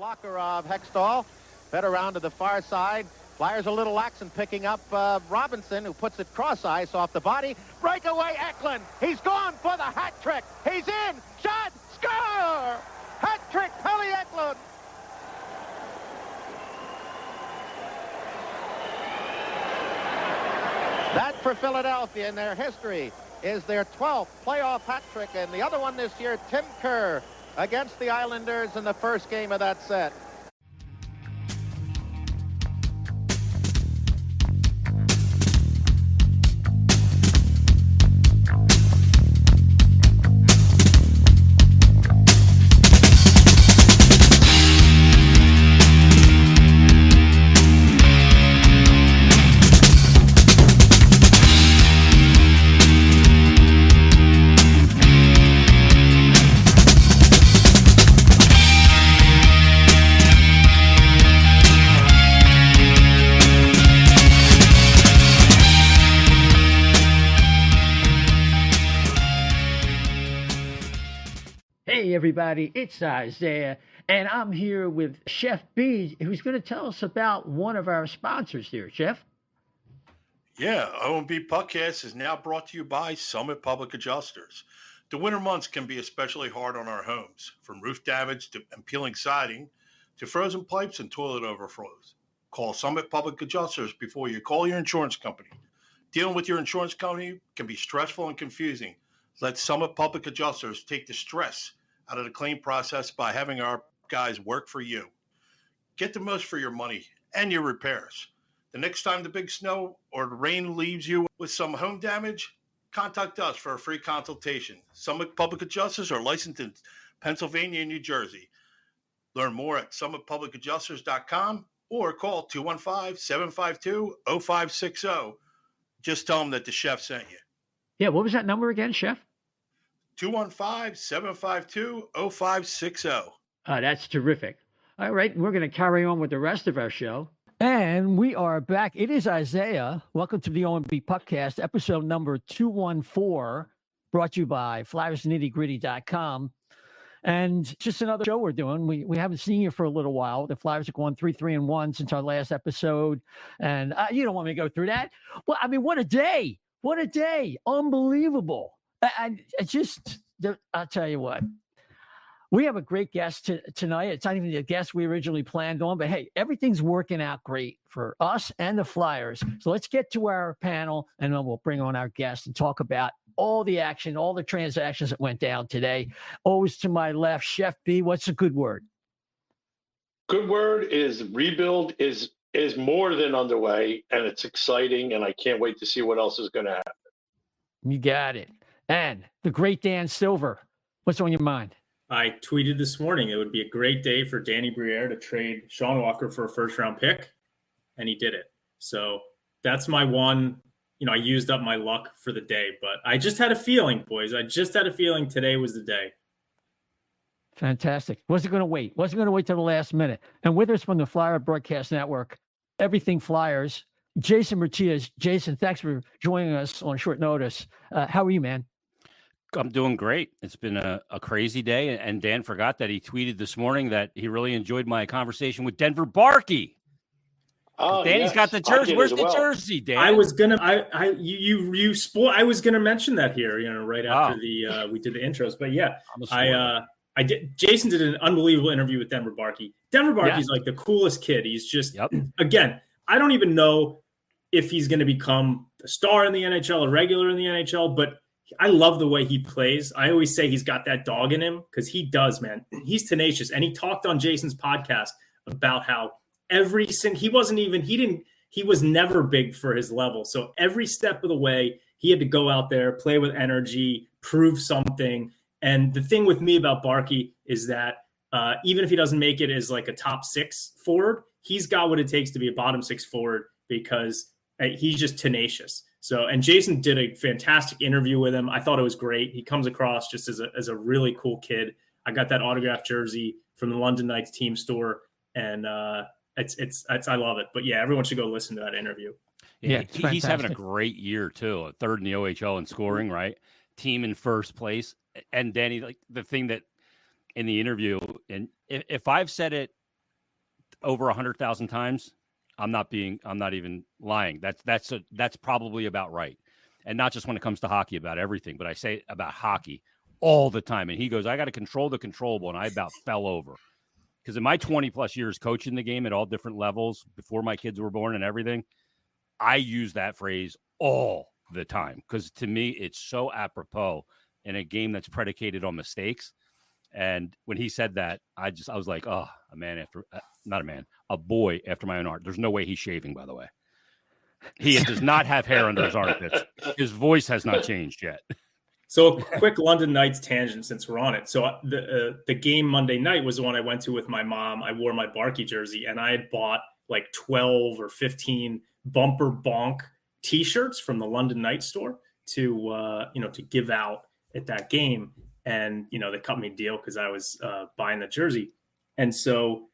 blocker of Hextall. Fed around to the far side. Flyers a little lax in picking up Robinson, who puts it cross ice off the body. Breakaway Eklund. He's gone for the hat trick. He's in. Shot. Score. Hat trick. Pelle Eklund. That for Philadelphia in their history is their 12th playoff hat trick, and the other one this year, Tim Kerr against the Islanders in the first game of that set. Hey everybody, it's Isaiah, and I'm here with Chef B, who's going to tell us about one of our sponsors here. Chef? Yeah, O&B Puckcast is now brought to you by Summit Public Adjusters. The winter months can be especially hard on our homes, from roof damage and peeling siding to frozen pipes and toilet overflows. Call Summit Public Adjusters before you call your insurance company. Dealing with your insurance company can be stressful and confusing. Let Summit Public Adjusters take the stress out of the claim process by having our guys work for you. Get the most for your money and your repairs. The next time the big snow or the rain leaves you with some home damage, contact us for a free consultation. Summit Public Adjusters are licensed in Pennsylvania and New Jersey. Learn more at summitpublicadjusters.com or call 215-752-0560. Just tell them that the chef sent you. Yeah, what was that number again, Chef? 215-752-0560. That's terrific. All right, we're going to carry on with the rest of our show. And we are back. It is Isaiah. Welcome to the O&B Puckcast, episode number 214, brought to you by FlyersNittyGritty.com. And just another show we're doing. We haven't seen you for a little while. The Flyers have gone 3-3-1 since our last episode. And you don't want me to go through that? Well, I mean, what a day. What a day. Unbelievable. And I'll tell you what, we have a great guest tonight. It's not even the guest we originally planned on, but hey, everything's working out great for us and the Flyers. So let's get to our panel, and then we'll bring on our guest and talk about all the action, all the transactions that went down today. Always to my left, Chef B, what's a good word? Good word is rebuild is more than underway, and it's exciting, and I can't wait to see what else is going to happen. You got it. And the great Dan Silver, what's on your mind? I tweeted this morning it would be a great day for Danny Briere to trade Sean Walker for a first-round pick, and he did it. So that's my one. I used up my luck for the day, but I just had a feeling, boys. I just had a feeling today was the day. Fantastic. Wasn't going to wait. Wasn't going to wait till the last minute. And with us from the Flyer Broadcast Network, Everything Flyers, Jason Myrtetus. Jason, thanks for joining us on short notice. How are you, man? I'm doing great. It's been a crazy day. And Dan forgot that he tweeted this morning that he really enjoyed my conversation with Denver Barkey. Oh, Danny's got the jersey. Where's the jersey, Dan? I was gonna. You spoil. I was gonna mention that here. Right after we did the intros. But yeah, I did. Jason did an unbelievable interview with Denver Barkey. Denver Barkey's like the coolest kid. He's just again. I don't even know if he's going to become a star in the NHL, a regular in the NHL, but I love the way he plays. I always say he's got that dog in him because he does, man. He's tenacious. And he talked on Jason's podcast about how he was never big for his level. So every step of the way, he had to go out there, play with energy, prove something. And the thing with me about Barkey is that even if he doesn't make it as like a top 6 forward, he's got what it takes to be a bottom 6 forward because he's just tenacious. So, and Jason did a fantastic interview with him. I thought it was great. He comes across just as a really cool kid. I got that autographed jersey from the London Knights team store, and it's I love it. But yeah, everyone should go listen to that interview. Yeah, he's having a great year too. A third in the OHL in scoring, right? Team in first place. And Danny, like the thing that in the interview, and if I've said it over 100,000 times, I'm not even lying. That's probably about right. And not just when it comes to hockey, about everything, but I say about hockey all the time. And he goes, I got to control the controllable. And I about fell over. Because in my 20 plus years coaching the game at all different levels before my kids were born and everything, I use that phrase all the time. Because to me, it's so apropos in a game that's predicated on mistakes. And when he said that, I was like, oh, a boy after my own heart. There's no way he's shaving, by the way. He does not have hair under his armpits. His voice has not changed yet. So a quick London Knights tangent since we're on it. So the game Monday night was the one I went to with my mom. I wore my Barkey jersey, and I had bought like 12 or 15 bumper bonk T-shirts from the London Knights store to give out at that game. And, they cut me a deal because I was buying the jersey. And so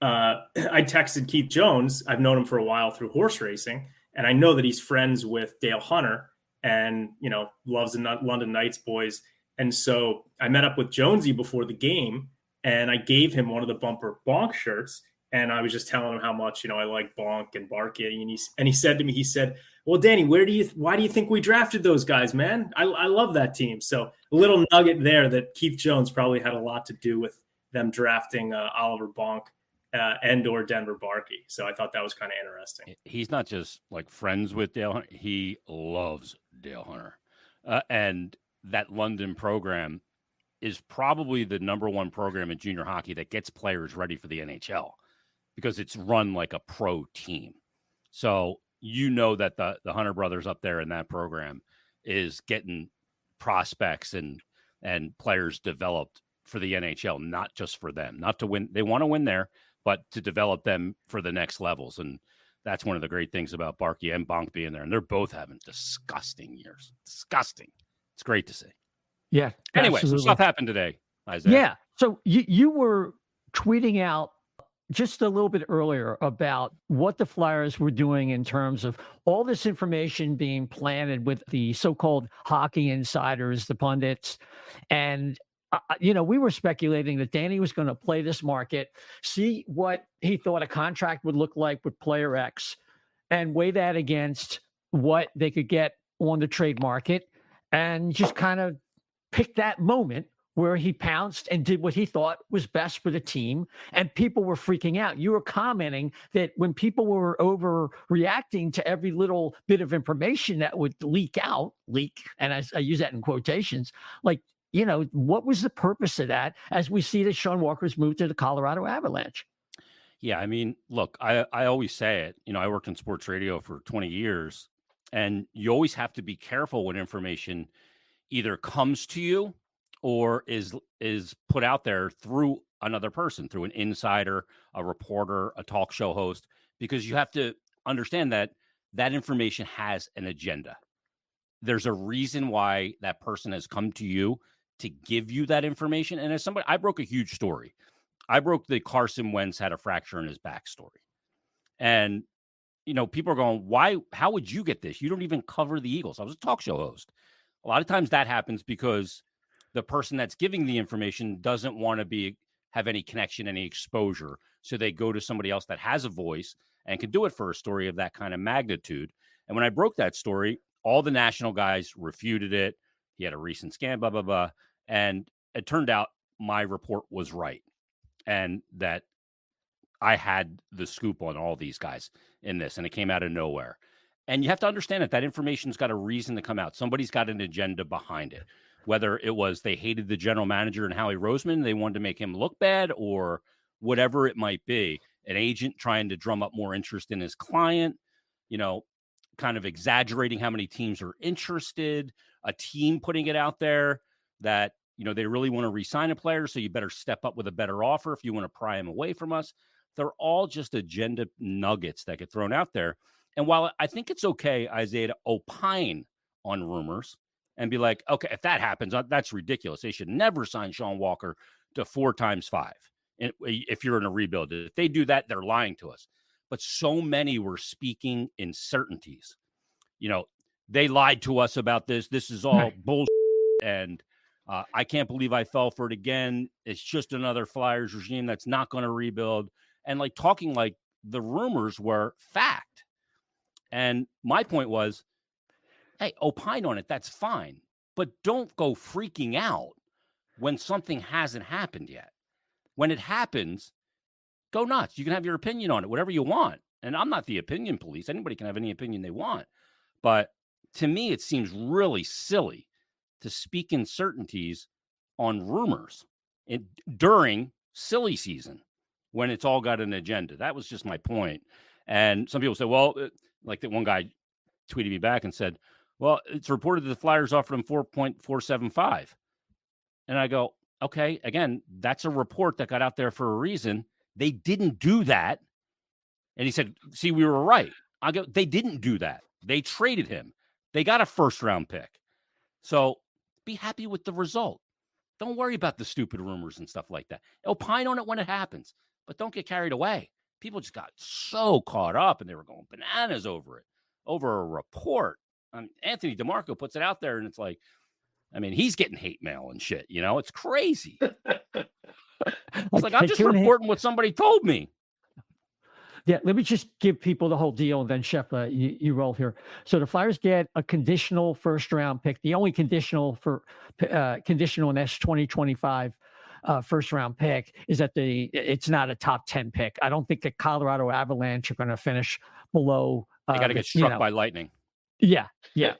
I texted Keith Jones. I've known him for a while through horse racing, and I know that he's friends with Dale Hunter and, loves the London Knights boys. And so I met up with Jonesy before the game, and I gave him one of the bumper bonk shirts. And I was just telling him how much, I like Bonk and Barkey. And he said to me, well, Danny, why do you think we drafted those guys, man? I love that team. So a little nugget there that Keith Jones probably had a lot to do with them drafting Oliver Bonk and or Denver Barkey. So I thought that was kind of interesting. He's not just like friends with Dale Hunter. He loves Dale Hunter. And that London program is probably the number one program in junior hockey that gets players ready for the NHL because it's run like a pro team. So that the Hunter brothers up there in that program is getting prospects and players developed for the NHL, not just for them, not to win. They want to win there, but to develop them for the next levels. And that's one of the great things about Barkey and Bonk being there. And they're both having disgusting years. Disgusting. It's great to see. Yeah. Anyway, some stuff happened today, Isaiah. Yeah. So you were tweeting out just a little bit earlier about what the Flyers were doing in terms of all this information being planted with the so-called hockey insiders, the pundits. And, we were speculating that Danny was going to play this market, see what he thought a contract would look like with player X, and weigh that against what they could get on the trade market, and just kind of pick that moment where he pounced and did what he thought was best for the team, and people were freaking out. You were commenting that when people were overreacting to every little bit of information that would leak, and I use that in quotations, what was the purpose of that as we see that Sean Walker's moved to the Colorado Avalanche? Yeah, I mean, look, I always say it. I worked in sports radio for 20 years, and you always have to be careful when information either comes to you or is put out there through another person, through an insider, a reporter, a talk show host, because you have to understand that information has an agenda. There's a reason why that person has come to you to give you that information. And as somebody, I broke a huge story. I broke the Carson Wentz had a fracture in his back story. And, people are going, how would you get this? You don't even cover the Eagles. I was a talk show host. A lot of times that happens because the person that's giving the information doesn't want to have any connection, any exposure. So they go to somebody else that has a voice and can do it for a story of that kind of magnitude. And when I broke that story, all the national guys refuted it. He had a recent scan, blah, blah, blah. And it turned out my report was right. And that I had the scoop on all these guys in this, and it came out of nowhere. And you have to understand that information's got a reason to come out. Somebody's got an agenda behind it. Whether it was they hated the general manager and Howie Roseman, they wanted to make him look bad, or whatever it might be, an agent trying to drum up more interest in his client, kind of exaggerating how many teams are interested, a team putting it out there that, they really want to re-sign a player, so you better step up with a better offer if you want to pry him away from us. They're all just agenda nuggets that get thrown out there. And while I think it's okay, Isaiah, to opine on rumors and be like, okay, if that happens, that's ridiculous. They should never sign Sean Walker to 4 times 5. And if you're in a rebuild, if they do that, they're lying to us. But so many were speaking in certainties. They lied to us about this. This is all bullshit. And I can't believe I fell for it again. It's just another Flyers regime that's not going to rebuild. and like talking like the rumors were fact. And my point was, hey, opine on it. That's fine. But don't go freaking out when something hasn't happened yet. When it happens, go nuts. You can have your opinion on it, whatever you want. And I'm not the opinion police. Anybody can have any opinion they want. But to me, it seems really silly to speak in certainties on rumors during silly season when it's all got an agenda. That was just my point. And some people say, well, like that one guy tweeted me back and said, well, it's reported that the Flyers offered him 4.475. And I go, okay, again, that's a report that got out there for a reason. They didn't do that. And he said, see, we were right. I go, they didn't do that. They traded him. They got a first-round pick. So be happy with the result. Don't worry about the stupid rumors and stuff like that. Opine on it when it happens, but don't get carried away. People just got so caught up, and they were going bananas over it, over a report. Anthony DeMarco puts it out there, and it's like, I mean, he's getting hate mail and shit. You know, it's crazy. It's like, I'm just reporting what somebody told me. Yeah, let me just give people the whole deal, and then Chef, you roll here. So the Flyers get a conditional first-round pick. The only conditional in this 2025 first-round pick is that it's not a top 10 pick. I don't think the Colorado Avalanche are going to finish below. They got to get struck by lightning. Yeah. Yeah,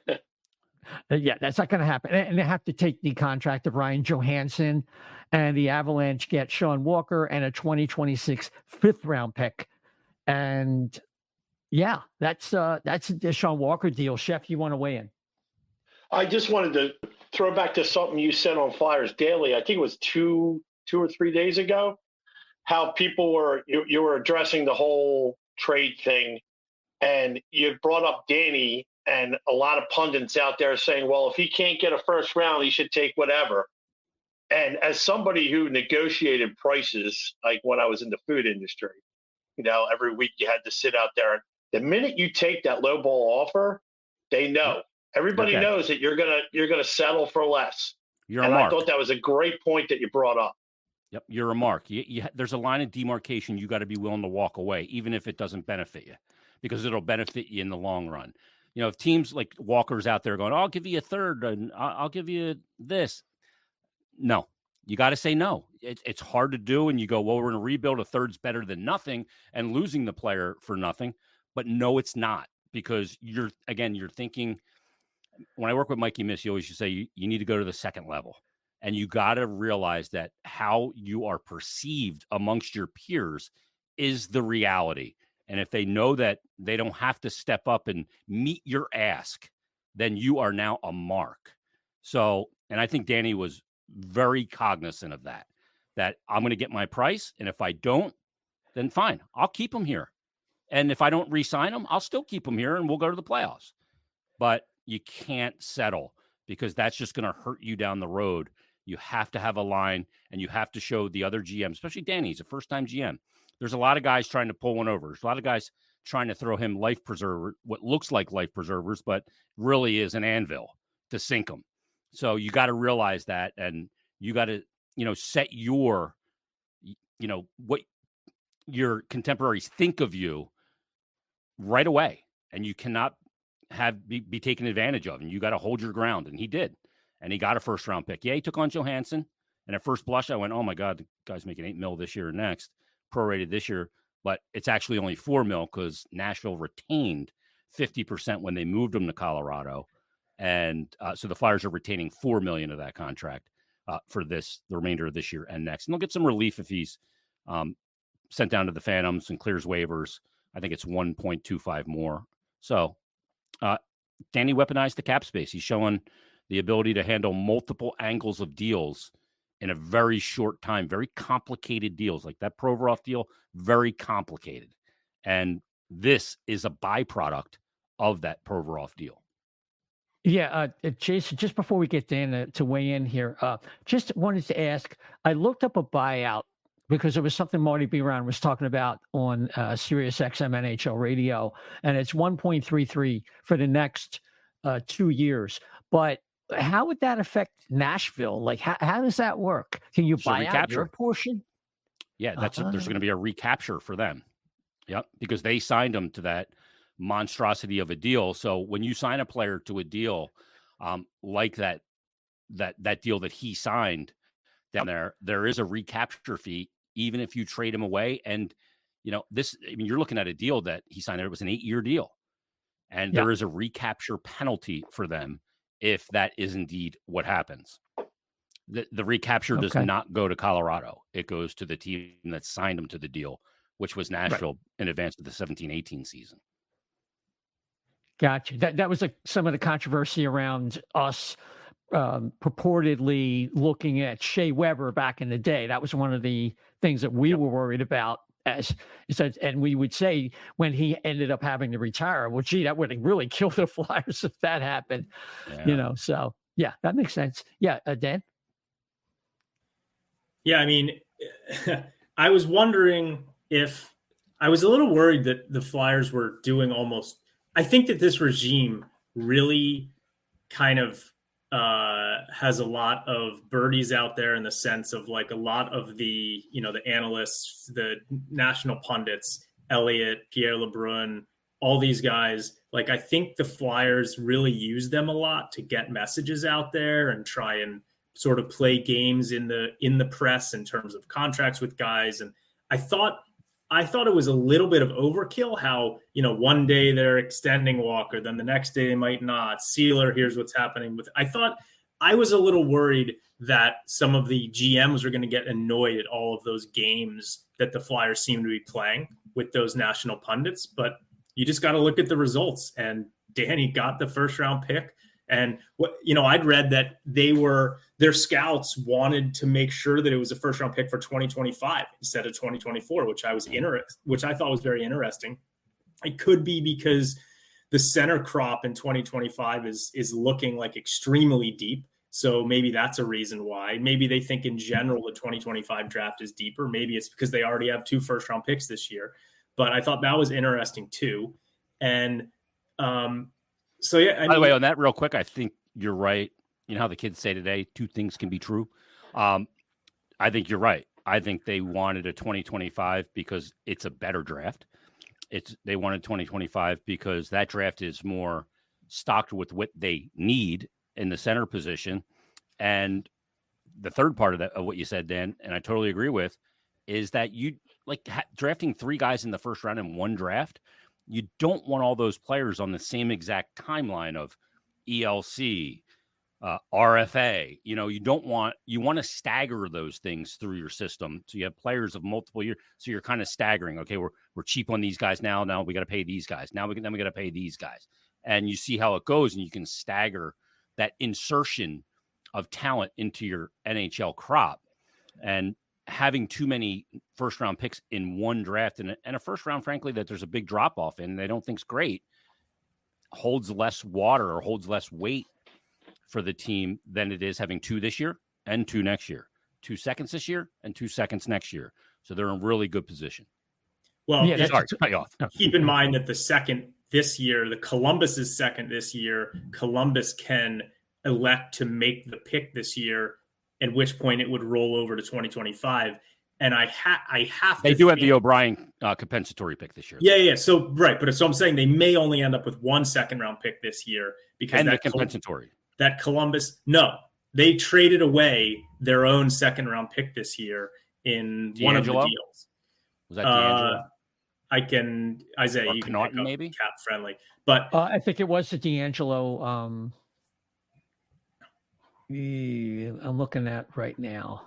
that's not going to happen. And they have to take the contract of Ryan Johansson, and the Avalanche get Sean Walker and a 2026 fifth-round pick. And yeah, that's the Sean Walker deal. Chef, you want to weigh in? I just wanted to throw back to something you said on Flyers Daily. I think it was two or 3 days ago, how people you were addressing the whole trade thing, and you brought up Danny, and a lot of pundits out there saying, well, if he can't get a first round, he should take whatever. And as somebody who negotiated prices, like when I was in the food industry, you know, every week you had to sit out there. The minute you take that low ball offer, they know. Everybody knows that you're gonna settle for less. I thought that was a great point that you brought up. Yep, you're a mark. There's a line of demarcation. You got to be willing to walk away, even if it doesn't benefit you, because it'll benefit you in the long run. You know, if teams like Walker's out there going, I'll give you a third and I'll give you this. No. You got to say no. It's hard to do. And you go, well, we're going to rebuild. A third's better than nothing and losing the player for nothing. But no, it's not, because you're thinking, when I work with Mikey Miss, he always used to say, you need to go to the second level. And you got to realize that how you are perceived amongst your peers is the reality. And if they know that they don't have to step up and meet your ask, then you are now a mark. So, and I think Danny was very cognizant of that I'm going to get my price. And if I don't, then fine, I'll keep him here. And if I don't re-sign him, I'll still keep him here and we'll go to the playoffs. But you can't settle, because that's just going to hurt you down the road. You have to have a line, and you have to show the other GM, especially Danny. He's a first-time GM. There's a lot of guys trying to pull one over. There's a lot of guys trying to throw him life preserver, what looks like life preservers, but really is an anvil to sink him. So you got to realize that, and you got to, set your, what your contemporaries think of you right away, and you cannot be taken advantage of, and you got to hold your ground. And he did, and he got a first round pick. Yeah, he took on Johansson, and at first blush, I went, oh my God, the guy's making $8 million this year and next, prorated this year, but it's actually only $4 million because Nashville retained 50% when they moved him to Colorado. And so the Flyers are retaining $4 million of that contract for the remainder of this year and next. And they'll get some relief if he's sent down to the Phantoms and clears waivers. I think it's 1.25 more. So Danny weaponized the cap space. He's showing the ability to handle multiple angles of deals in a very short time, very complicated deals like that Provorov deal, very complicated. And this is a byproduct of that Provorov deal. Yeah, Jason, just before we get Dan to weigh in here, just wanted to ask, I looked up a buyout because it was something Marty B. Brown was talking about on Sirius XM NHL radio, and it's 1.33 for the next 2 years. But how would that affect Nashville? Like, how does that work? Can you buy out your portion? Yeah, there's going to be a recapture for them. Yep, because they signed him to that monstrosity of a deal. So when you sign a player to a deal like that deal that he signed down there is a recapture fee, even if you trade him away. And you're looking at a deal that he signed. It was an 8-year deal, and there is a recapture penalty for them if that is indeed what happens. The recapture does not go to Colorado; it goes to the team that signed him to the deal, which was Nashville in advance of the 17-18 season. Gotcha. That was some of the controversy around us purportedly looking at Shea Weber back in the day. That was one of the things that we were worried about. And we would say when he ended up having to retire, well, gee, that would have really killed the Flyers if that happened. So that makes sense. Dan? Yeah, I mean, I was wondering if I was a little worried that the Flyers were doing almost. I think that this regime really kind of has a lot of birdies out there in the sense of like a lot of the, the analysts, the national pundits, Elliott, Pierre LeBrun, all these guys. Like, I think the Flyers really use them a lot to get messages out there and try and sort of play games in the press in terms of contracts with guys. And I thought it was a little bit of overkill how, one day they're extending Walker, then the next day they might not. Seeler, here's what's happening with. I thought I was a little worried that some of the GMs were going to get annoyed at all of those games that the Flyers seem to be playing with those national pundits. But you just got to look at the results. And Danny got the first round pick. And I'd read that their scouts wanted to make sure that it was a first round pick for 2025 instead of 2024, which I thought was very interesting. It could be because the center crop in 2025 is looking like extremely deep. So maybe that's a reason why. Maybe they think in general the 2025 draft is deeper. Maybe it's because they already have 2 first round picks this year. But I thought that was interesting too. And by the way, on that real quick, I think you're right. You know how the kids say today, 2 things can be true. I think you're right. I think they wanted a 2025 because it's a better draft. They wanted 2025 because that draft is more stocked with what they need in the center position. And the third part of what you said, Dan, and I totally agree with, is that you drafting 3 guys in the first round in one draft. You don't want all those players on the same exact timeline of ELC, RFA. You want to stagger those things through your system. So you have players of multiple years. So you're kind of staggering. Okay, we're cheap on these guys now. Now we got to pay these guys. Then we got to pay these guys. And you see how it goes, and you can stagger that insertion of talent into your NHL crop. And having too many first round picks in one draft and a first round, frankly, that there's a big drop off in, they don't think's great, holds less water or holds less weight for the team than it is having 2 this year and 2 next year, 2 seconds this year and 2 seconds next year. So they're in really good position. Well, sorry, cut you off. Keep in mind that the second this year, the Columbus's second this year, Columbus can elect to make the pick this year, at which point it would roll over to 2025. And I have to. They do have the O'Brien compensatory pick this year. Yeah. So, right. But so I'm saying they may only end up with 1 second round pick this year because the compensatory. That Columbus, no, they traded away their own second round pick this year in one of the deals. Was that D'Angelo? Isaiah, or you can Connaughton, maybe cap friendly, but I think it was the D'Angelo. I'm looking at right now.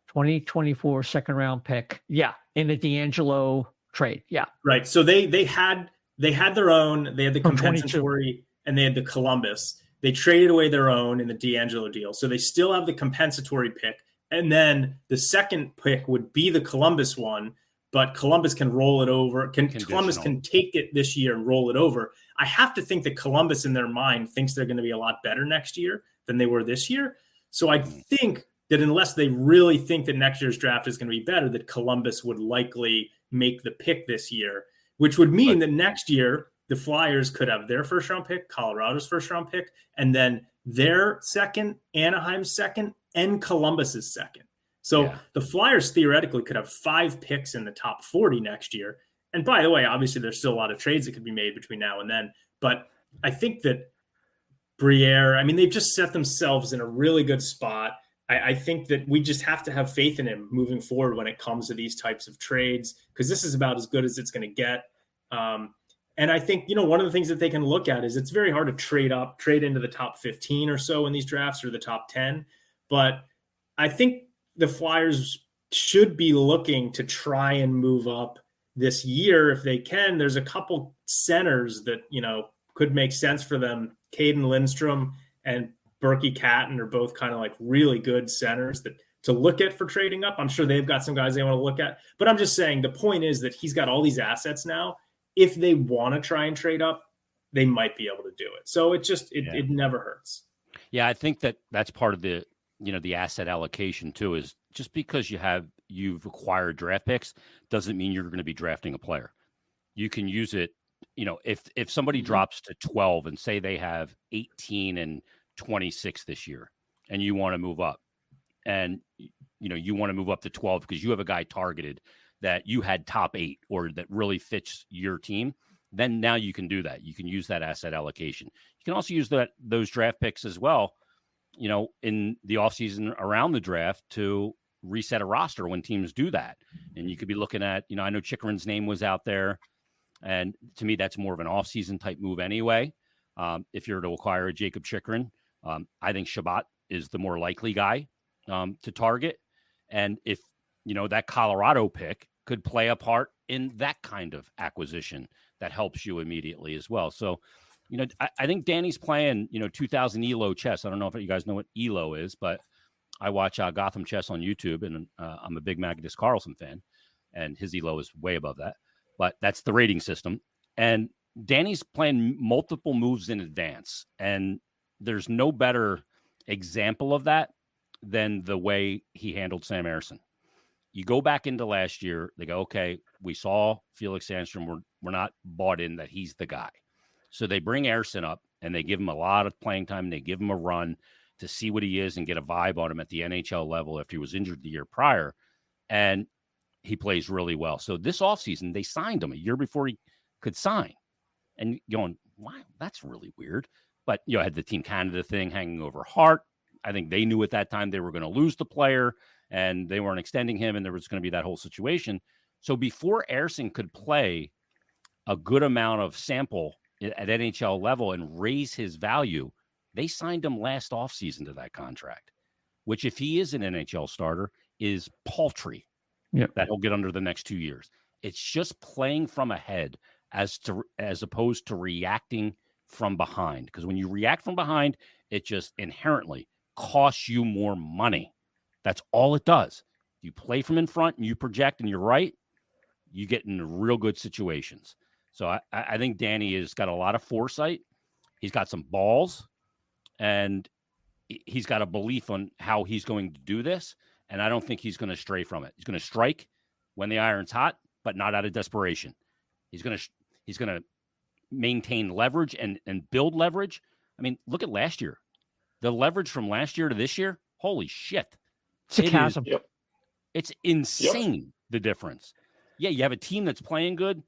2024 second round pick. Yeah. In the D'Angelo trade. Yeah. Right. So they had their own, they had the compensatory and they had the Columbus. They traded away their own in the D'Angelo deal. So they still have the compensatory pick. And then the second pick would be the Columbus one, but Columbus can roll it over. Columbus can take it this year and roll it over. I have to think that Columbus in their mind thinks they're going to be a lot better next year than they were this year. So I think that unless they really think that next year's draft is going to be better, that Columbus would likely make the pick this year, which would mean that next year the Flyers could have their first round pick, Colorado's first round pick, and then their second, Anaheim's second, and Columbus's second. So the Flyers theoretically could have 5 picks in the top 40 next year. And by the way, obviously there's still a lot of trades that could be made between now and then. But I think that Briere, I mean, they've just set themselves in a really good spot. I think that we just have to have faith in him moving forward when it comes to these types of trades, because this is about as good as it's going to get. And I think, one of the things that they can look at is it's very hard to trade into the top 15 or so in these drafts, or the top 10. But I think the Flyers should be looking to try and move up this year if they can. There's a couple centers that, could make sense for them. Caden Lindstrom and Berkey Catton are both kind of like really good centers that to look at for trading up. I'm sure they've got some guys they want to look at, but I'm just saying the point is that he's got all these assets now. If they want to try and trade up, they might be able to do it. So it never hurts. Yeah, I think that's part of the asset allocation too, is just because you've acquired draft picks doesn't mean you're going to be drafting a player. You can use it, if somebody drops to 12 and say they have 18 and 26 this year, and you want to move up, and you want to move up to 12 because you have a guy targeted that you had top 8 or that really fits your team, then now you can do that. You can use that asset allocation. You can also use those draft picks as well, in the offseason around the draft to reset a roster when teams do that. And you could be looking at, I know Chikrin's name was out there, and to me, that's more of an offseason type move anyway. If you're to acquire a Jacob Chikrin, I think Shabbat is the more likely guy to target. And if, that Colorado pick could play a part in that kind of acquisition that helps you immediately as well. So, I think Danny's playing, 2000 ELO chess. I don't know if you guys know what ELO is, but I watch Gotham Chess on YouTube, and I'm a big Magnus Carlsen fan, and his ELO is way above that. But that's the rating system. And Danny's playing multiple moves in advance. And there's no better example of that than the way he handled Sam Ersson. You go back into last year, they go, okay, we saw Felix Sandstrom. We're not bought in that he's the guy. So they bring Ersson up, and they give him a lot of playing time. They give him a run to see what he is and get a vibe on him at the NHL level after he was injured the year prior. And he plays really well. So this offseason, they signed him a year before he could sign. And going, wow, that's really weird. But, I had the Team Canada thing hanging over Hart. I think they knew at that time they were going to lose the player, and they weren't extending him, and there was going to be that whole situation. So before Ersson could play a good amount of sample at NHL level and raise his value, they signed him last offseason to that contract, which if he is an NHL starter is paltry. That he'll get under the next 2 years. It's just playing from ahead as opposed to reacting from behind. Because when you react from behind, it just inherently costs you more money. That's all it does. You play from in front and you project and you're right, you get in real good situations. So I think Danny has got a lot of foresight. He's got some balls, and he's got a belief on how he's going to do this. And I don't think he's going to stray from it. He's going to strike when the iron's hot, but not out of desperation. He's going to maintain leverage and build leverage. I mean, look at last year. The leverage from last year to this year, holy shit. It's a chasm. It's insane, the difference. Yeah, you have a team that's playing good.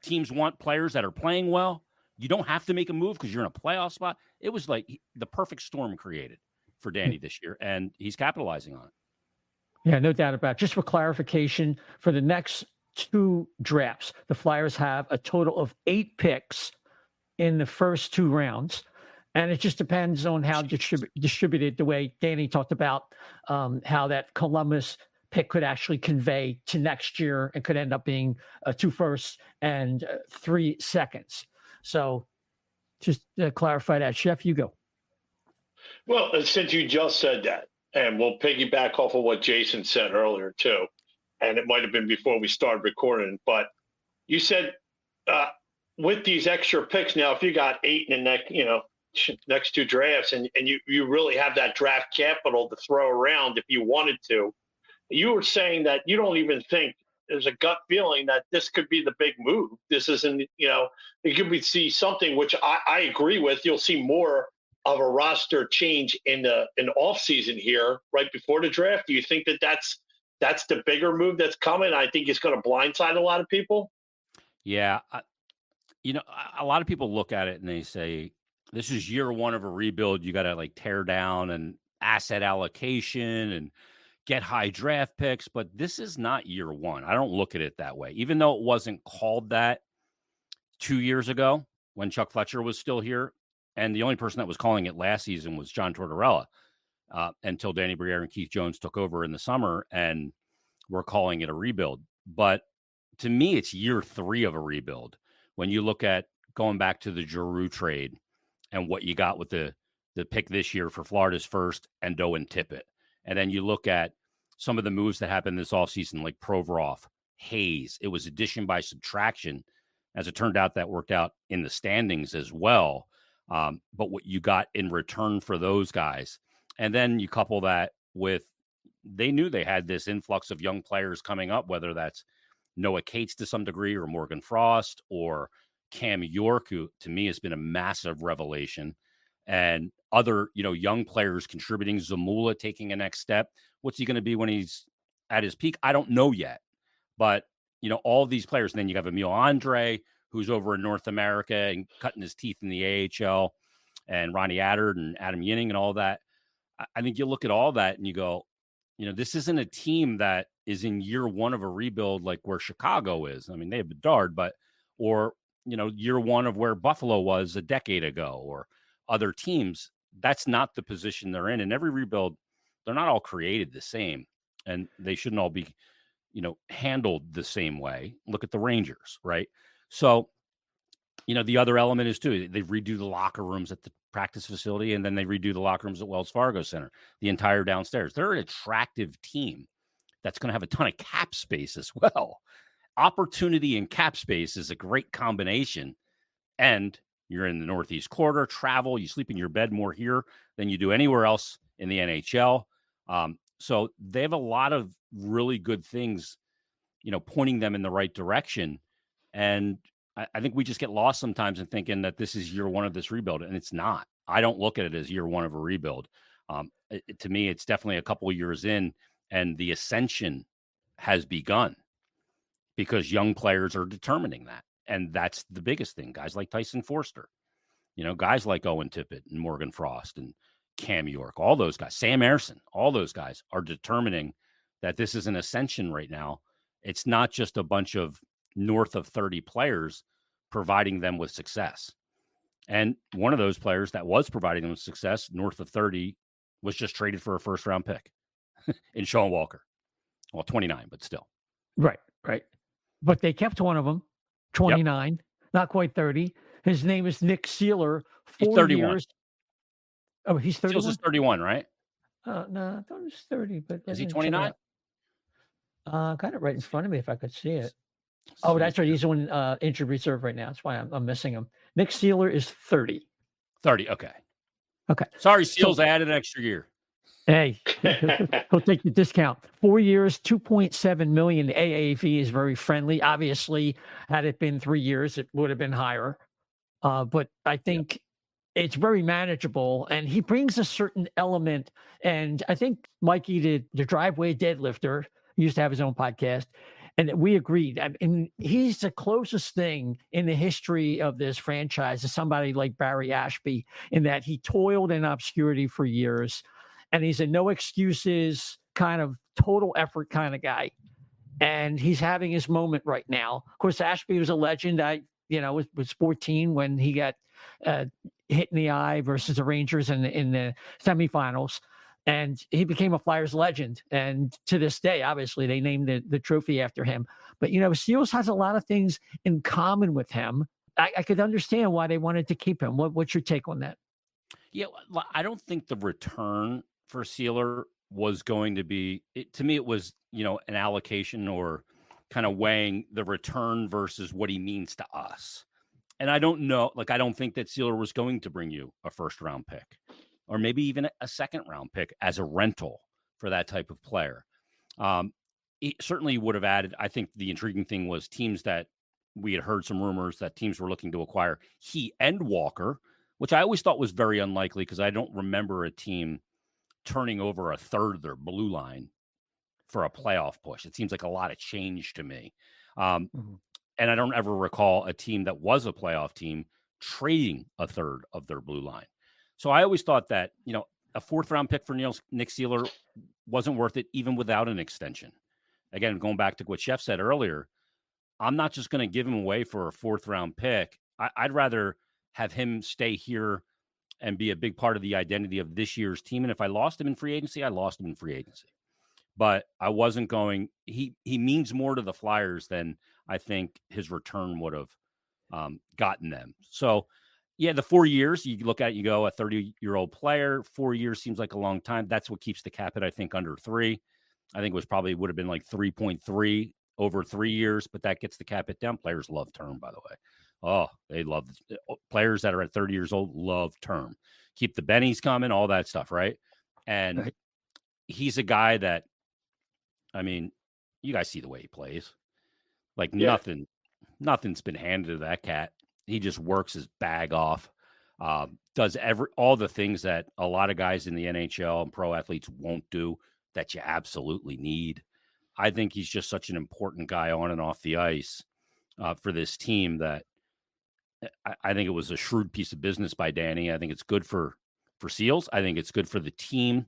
Teams want players that are playing well. You don't have to make a move because you're in a playoff spot. It was like the perfect storm created for Danny this year, and he's capitalizing on it. Yeah, no doubt about it. Just for clarification, for the next 2 drafts, the Flyers have a total of 8 picks in the first 2 rounds. And it just depends on how distributed, the way Danny talked about how that Columbus pick could actually convey to next year and could end up being 2 firsts and 3 seconds. So just to clarify that. Chef, you go. Well, since you just said that, and we'll piggyback off of what Jason said earlier too, and it might have been before we started recording, but you said with these extra picks now, if you got 8 in the next 2 drafts, and you really have that draft capital to throw around if you wanted to, you were saying that you don't even think there's a gut feeling that this could be the big move. This isn't, it could be see something which I agree with. You'll see more of a roster change in the off season here, right before the draft. Do you think that that's the bigger move that's coming? I think it's going to blindside a lot of people. Yeah, a lot of people look at it and they say, this is year one of a rebuild. You got to like tear down and asset allocation and get high draft picks. But this is not year one. I don't look at it that way, even though it wasn't called that 2 years ago when Chuck Fletcher was still here. And the only person that was calling it last season was John Tortorella until Danny Briere and Keith Jones took over in the summer and we're calling it a rebuild. But to me, it's year three of a rebuild. When you look at going back to the Giroux trade and what you got with the pick this year for Florida's first and Owen Tippett. And then you look at some of the moves that happened this offseason, like Provorov, Hayes. It was addition by subtraction. As it turned out, that worked out in the standings as well. But what you got in return for those guys. And then you couple that with, they knew they had this influx of young players coming up, whether that's Noah Cates to some degree or Morgan Frost or Cam York, who to me has been a massive revelation, and other, young players contributing. Zamula taking a next step. What's he going to be when he's at his peak? I don't know yet, but all these players. And then you have Emil Andrae, who's over in North America and cutting his teeth in the AHL, and Ronnie Attard and Adam Yinning and all that. I think you look at all that and you go, this isn't a team that is in year one of a rebuild like where Chicago is. I mean, they have Bedard, or year one of where Buffalo was a decade ago, or other teams. That's not the position they're in. And every rebuild, they're not all created the same, and they shouldn't all be, handled the same way. Look at the Rangers, right? So, the other element is too, they redo the locker rooms at the practice facility, and then they redo the locker rooms at Wells Fargo Center, the entire downstairs. They're an attractive team that's going to have a ton of cap space as well. Opportunity and cap space is a great combination. And you're in the Northeast corridor, travel, you sleep in your bed more here than you do anywhere else in the NHL. So they have a lot of really good things, pointing them in the right direction. And I think we just get lost sometimes in thinking that this is year one of this rebuild, and it's not. I don't look at it as year one of a rebuild. To me, it's definitely a couple of years in, and the ascension has begun because young players are determining that. And that's the biggest thing. Guys like Tyson Forster, guys like Owen Tippett and Morgan Frost and Cam York, all those guys, Sam Ersson, all those guys are determining that this is an ascension right now. It's not just a bunch of north of 30 players providing them with success. And one of those players that was providing them with success north of 30 was just traded for a first round pick in Sean Walker. Well, 29, but still. Right. But they kept one of them, 29, not quite 30. His name is Nick Seeler. 4 31. years. Oh, he's 31? Seals is 31, right? No, I thought it was 30. But is he 29? Got it right in front of me if I could see it. Oh, that's right. He's on injured reserve right now. That's why I'm missing him. Nick Seeler is 30. 30, okay. Sorry, Seals, I added an extra year. Hey, he'll take the discount. 4 years, $2.7 million. The AAV is very friendly. Obviously, had it been 3 years, it would have been higher. But I think it's very manageable, and he brings a certain element. And I think Mikey, the driveway deadlifter, used to have his own podcast, and we agreed. I mean, he's the closest thing in the history of this franchise to somebody like Barry Ashby, in that he toiled in obscurity for years. And he's a no excuses kind of total effort kind of guy. And he's having his moment right now. Of course, Ashby was a legend. I was 14 when he got hit in the eye versus the Rangers in the semifinals. And he became a Flyers legend. And to this day, obviously, they named the trophy after him. But, Seals has a lot of things in common with him. I could understand why they wanted to keep him. What's your take on that? Yeah, I don't think the return for Seeler was going to be, to me, it was, an allocation or kind of weighing the return versus what he means to us. And I don't know, I don't think that Seeler was going to bring you a first round pick or maybe even a second round pick as a rental for that type of player. He certainly would have added, I think the intriguing thing was teams that we had heard some rumors that teams were looking to acquire he and Walker, which I always thought was very unlikely because I don't remember a team turning over a third of their blue line for a playoff push. It seems like a lot of change to me. And I don't ever recall a team that was a playoff team trading a third of their blue line. So I always thought that, a 4th round pick for Nick Seeler wasn't worth it even without an extension. Again, going back to what Chef said earlier, I'm not just going to give him away for a 4th round pick. I'd rather have him stay here and be a big part of the identity of this year's team. And if I lost him in free agency, I lost him in free agency. But I wasn't going. He means more to the Flyers than I think his return would have gotten them. So, yeah, the 4 years, you look at it, you go, a 30-year-old player, 4 years seems like a long time. That's what keeps the cap hit, I think, under 3. I think it would have been like 3.3 over 3 years, but that gets the cap hit down. Players love term, by the way. Oh, they love players that are at 30 years old, love term. Keep the bennies coming, all that stuff, right? And he's a guy that, you guys see the way he plays. Like nothing's been handed to that cat. He just works his bag off, does all the things that a lot of guys in the NHL and pro athletes won't do that you absolutely need. I think he's just such an important guy on and off the ice for this team that I think it was a shrewd piece of business by Danny. I think it's good for Seals. I think it's good for the team.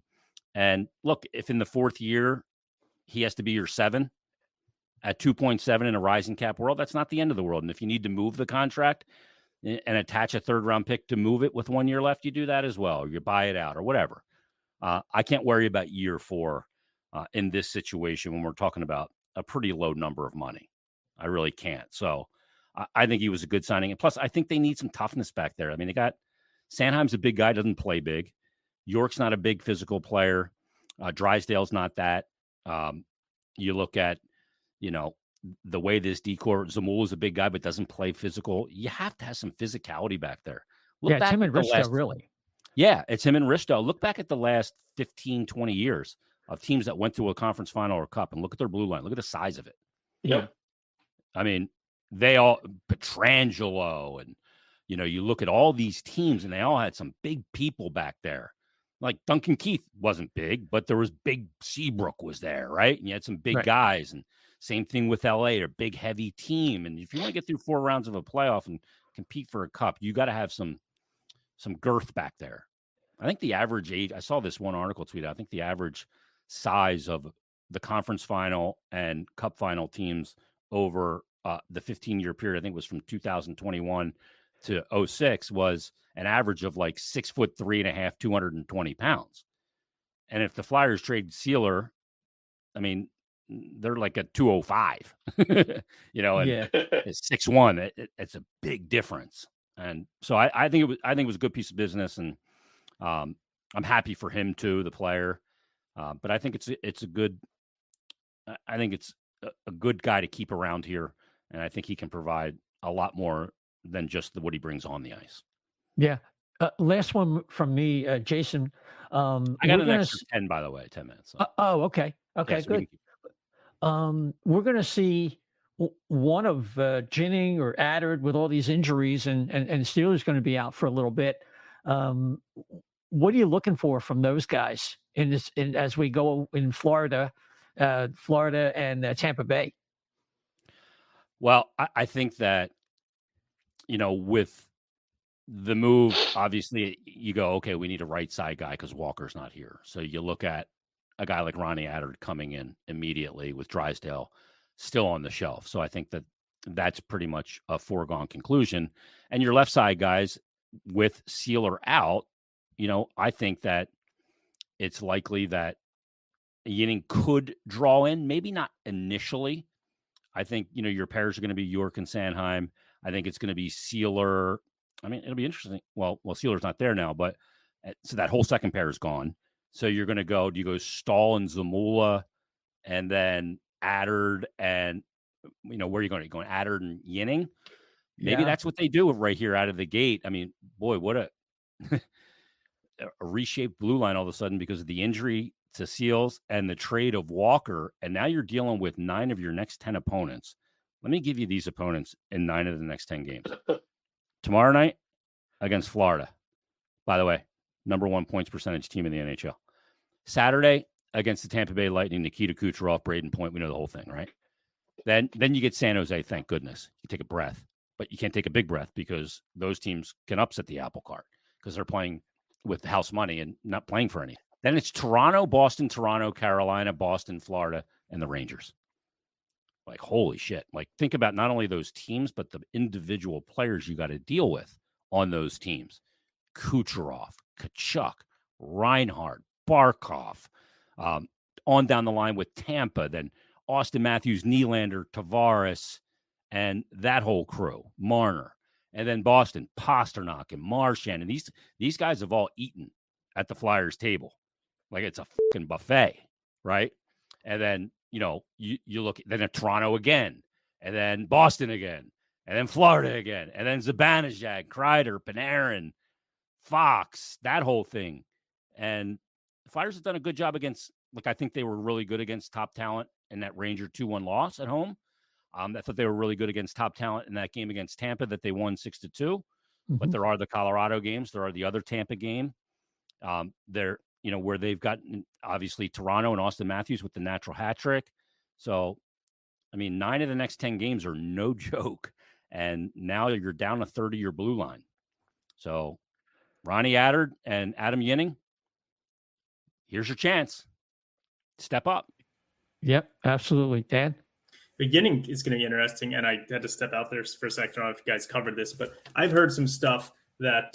And look, if in the 4th year he has to be your 7 at 2.7 in a rising cap world, that's not the end of the world. And if you need to move the contract and attach a 3rd round pick to move it with 1 year left, you do that as well, or you buy it out or whatever. I can't worry about year 4 in this situation when we're talking about a pretty low number of money. I really can't. So I think he was a good signing. And plus, I think they need some toughness back there. They got Sanheim's a big guy, doesn't play big. York's not a big physical player. Drysdale's not that. You look at, the way this decor, Zamula's a big guy, but doesn't play physical. You have to have some physicality back there. It's him and Risto, really. Yeah, it's him and Risto. Look back at the last 15, 20 years of teams that went to a conference final or cup and look at their blue line. Look at the size of it. Yep. They all, Petrangelo, and, you look at all these teams and they all had some big people back there. Like Duncan Keith wasn't big, but there was big Seabrook was there, right? And you had some big guys. And same thing with LA, they're a big, heavy team. And if you want to get through 4 rounds of a playoff and compete for a cup, you got to have some girth back there. I think the average age, I saw this one article tweet, I think the average size of the conference final and cup final teams over the 15-year period, I think was from 2021 to 06, was an average of like 6'3.5", 220 pounds. And if the Flyers trade Seeler, they're like a 205, and it's 6'1". It's a big difference. And so I think it was a good piece of business, and I'm happy for him too, the player. But I think it's a good guy to keep around here, and I think he can provide a lot more than just what he brings on the ice. Yeah. Last one from me, Jason. I got an extra 10, by the way, 10 minutes. So. Okay. Okay, yes, good. We're going to see one of Ginning or Addard with all these injuries, and Steeler's going to be out for a little bit. What are you looking for from those guys as we go in Florida and Tampa Bay? Well, I think that, with the move, obviously you go, okay, we need a right side guy because Walker's not here. So you look at a guy like Ronnie Addard coming in immediately with Drysdale still on the shelf. So I think that's pretty much a foregone conclusion. And your left side guys with Seeler out, I think that it's likely that Yinning could draw in, maybe not initially. I think, your pairs are going to be York and Sanheim. I think it's going to be Seeler. It'll be interesting. Well, Sealer's not there now, but so that whole second pair is gone. So you're going to do you go Stahl and Zamula and then Addard and, where are you going? Are you going Addard and Yinning? Maybe that's what they do right here out of the gate. Boy, what a reshaped blue line all of a sudden because of the injury to Seals and the trade of Walker. And now you're dealing with 9 of your next 10 opponents. Let me give you these opponents in 9 of the next 10 games. Tomorrow night against Florida, by the way, number 1 points percentage team in the NHL. Saturday against the Tampa Bay Lightning, Nikita Kucherov, Braden Point. We know the whole thing, right? Then you get San Jose. Thank goodness. You take a breath, but you can't take a big breath because those teams can upset the apple cart because they're playing with house money and not playing for any. Then it's Toronto, Boston, Toronto, Carolina, Boston, Florida, and the Rangers. Like, holy shit. Like, think about not only those teams, but the individual players you got to deal with on those teams. Kucherov, Tkachuk, Reinhart, Barkov, on down the line with Tampa, then Austin Matthews, Nylander, Tavares, and that whole crew, Marner. And then Boston, Pasternak and Marchand. And these guys have all eaten at the Flyers table. Like it's a fucking buffet, right? And then, you look then at Toronto again, and then Boston again, and then Florida again, and then Zibanejad, Kreider, Panarin, Fox, that whole thing. And the Flyers have done a good job against, I think they were really good against top talent in that Ranger 2-1 loss at home. I thought they were really good against top talent in that game against Tampa that they won 6-2. Mm-hmm. But there are the Colorado games. There are the other Tampa game. Where they've gotten, obviously, Toronto and Austin Matthews with the natural hat trick. So, 9 of the next 10 games are no joke. And now you're down a third of your blue line. So, Ronnie Attard and Adam Yinning, here's your chance. Step up. Yep, absolutely. Dan? Beginning is going to be interesting, and I had to step out there for a second. I don't know if you guys covered this, but I've heard some stuff that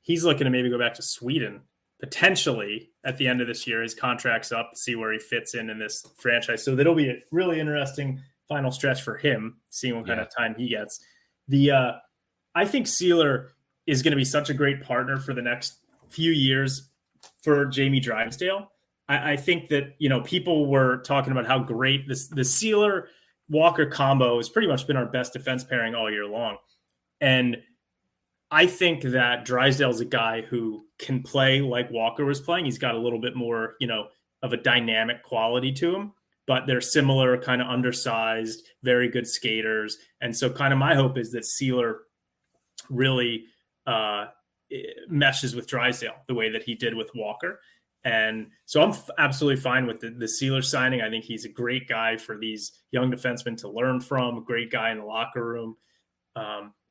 he's looking to maybe go back to Sweden potentially at the end of this year. His contract's up, see where he fits in this franchise. So that'll be a really interesting final stretch for him, seeing what kind of time he gets. I think Seeler is going to be such a great partner for the next few years for Jamie Drysdale. I think that, people were talking about how great the Seeler Walker combo has pretty much been our best defense pairing all year long. And I think that Drysdale's a guy who can play like Walker was playing. He's got a little bit more, of a dynamic quality to him, but they're similar, kind of undersized, very good skaters. And so kind of my hope is that Seeler really meshes with Drysdale the way that he did with Walker. And so I'm absolutely fine with the Seeler signing. I think he's a great guy for these young defensemen to learn from, a great guy in the locker room.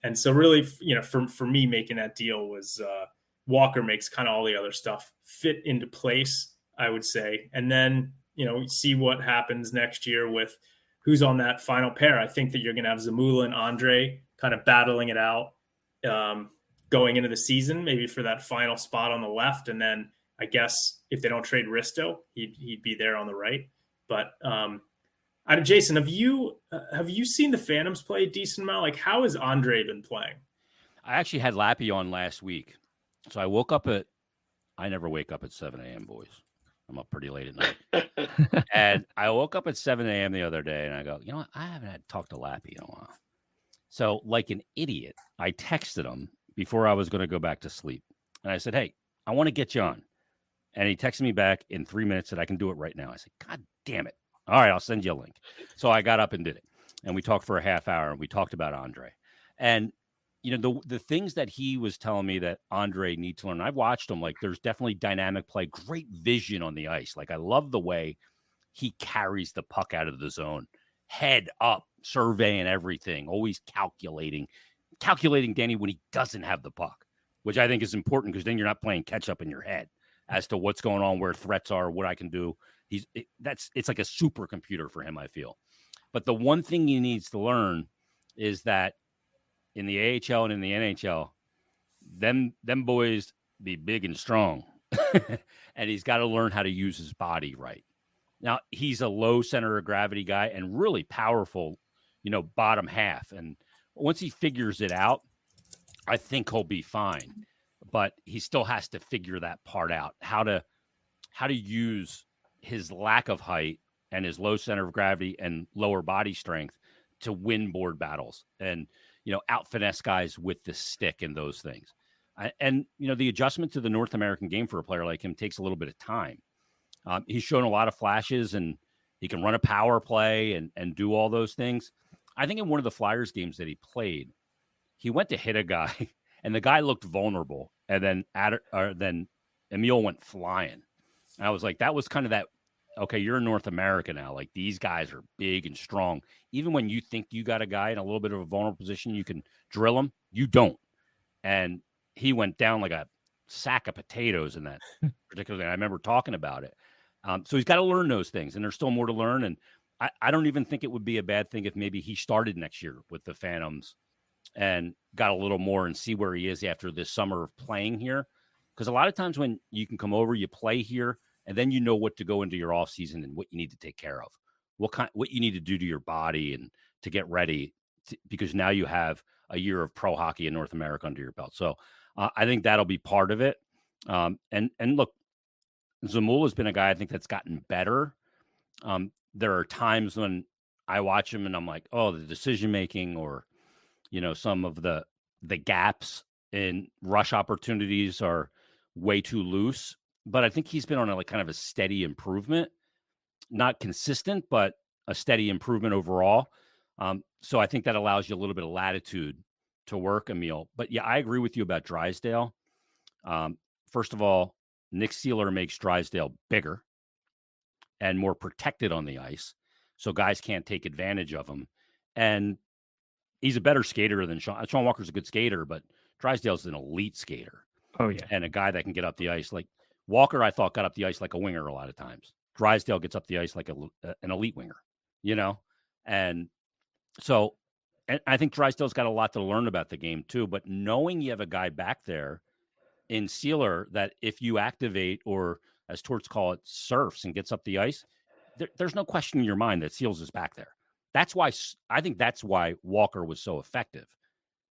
And so really, for me, making that deal was Walker makes kind of all the other stuff fit into place, I would say. And then, see what happens next year with who's on that final pair. I think that you're going to have Zamula and Andrae kind of battling it out going into the season, maybe for that final spot on the left. And then I guess if they don't trade Risto, he'd be there on the right. But Jason, have you seen the Phantoms play a decent amount? Like, how has Andrae been playing? I actually had Lappy on last week. So I woke up I never wake up at 7 a.m., boys. I'm up pretty late at night. And I woke up at 7 a.m. the other day, and I go, I haven't had to talk to Lappy in a while. So like an idiot, I texted him before I was going to go back to sleep. And I said, hey, I want to get you on. And he texted me back in 3 minutes that I can do it right now. I said, God damn it. All right, I'll send you a link. So I got up and did it. And we talked for a half hour, and we talked about Andrae. And, the things that he was telling me that Andrae needs to learn, I've watched him. Like, there's definitely dynamic play, great vision on the ice. Like, I love the way he carries the puck out of the zone, head up, surveying everything, always calculating, Danny, when he doesn't have the puck, which I think is important because then you're not playing catch up in your head as to what's going on, where threats are, what I can do. It's like a supercomputer for him, I feel. But the one thing he needs to learn is that in the AHL and in the NHL, them boys be big and strong. And he's got to learn how to use his body right. Now, he's a low center of gravity guy and really powerful, bottom half. And once he figures it out, I think he'll be fine. But he still has to figure that part out, how to use his lack of height and his low center of gravity and lower body strength to win board battles and, out finesse guys with the stick and those things. And the adjustment to the North American game for a player like him takes a little bit of time. He's shown a lot of flashes and he can run a power play and do all those things. I think in one of the Flyers games that he played, he went to hit a guy and the guy looked vulnerable. and then Emil went flying. And I was like, that was kind of that. Okay, you're in North America now. Like, these guys are big and strong. Even when you think you got a guy in a little bit of a vulnerable position, you can drill him. You don't. And he went down like a sack of potatoes in that particular thing. I remember talking about it. So he's got to learn those things, and there's still more to learn. And I don't even think it would be a bad thing if maybe he started next year with the Phantoms and got a little more and see where he is after this summer of playing here. Because a lot of times when you can come over, you play here, and then you know what to go into your off season and what you need to take care of, what you need to do to your body and to get ready, because now you have a year of pro hockey in North America under your belt. So I think that'll be part of it. And look, Zamula has been a guy I think that's gotten better. There are times when I watch him and I'm like, oh, the decision making, or some of the gaps in rush opportunities are way too loose. But I think he's been on a kind of a steady improvement, not consistent, but a steady improvement overall. So I think that allows you a little bit of latitude to work, Emil. But yeah, I agree with you about Drysdale. First of all, Nick Seeler makes Drysdale bigger and more protected on the ice, so guys can't take advantage of him. And he's a better skater than Sean. Sean Walker's a good skater, but Drysdale's an elite skater. Oh, yeah. And a guy that can get up the ice. Like Walker, I thought, got up the ice like a winger a lot of times. Drysdale gets up the ice like an elite winger, And so, and I think Drysdale's got a lot to learn about the game too. But knowing you have a guy back there in Seeler that if you activate, or as Torts call it, surfs and gets up the ice, there's no question in your mind that Seals is back there. I think that's why Walker was so effective,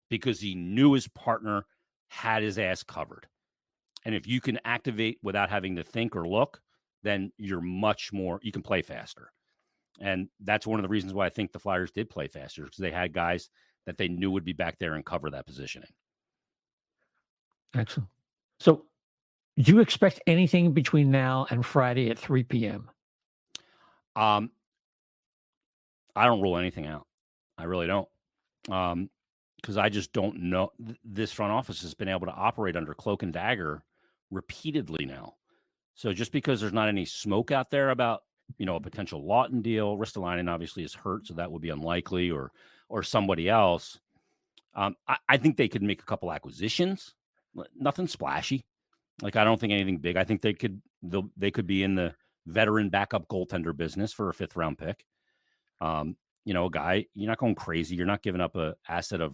because he knew his partner had his ass covered. And if you can activate without having to think or look, then you can play faster. And that's one of the reasons why I think the Flyers did play faster, because they had guys that they knew would be back there and cover that positioning. Excellent. So do you expect anything between now and Friday at 3 p.m.? I don't rule anything out. I really don't. Because I just don't know. This front office has been able to operate under cloak and dagger repeatedly now. So just because there's not any smoke out there about, a potential Lawton deal, Ristolainen obviously is hurt, so that would be unlikely, or somebody else. I think they could make a couple acquisitions, nothing splashy. Like, I don't think anything big. I think they could be in the veteran backup goaltender business for a 5th round pick. A guy, you're not going crazy. You're not giving up an asset of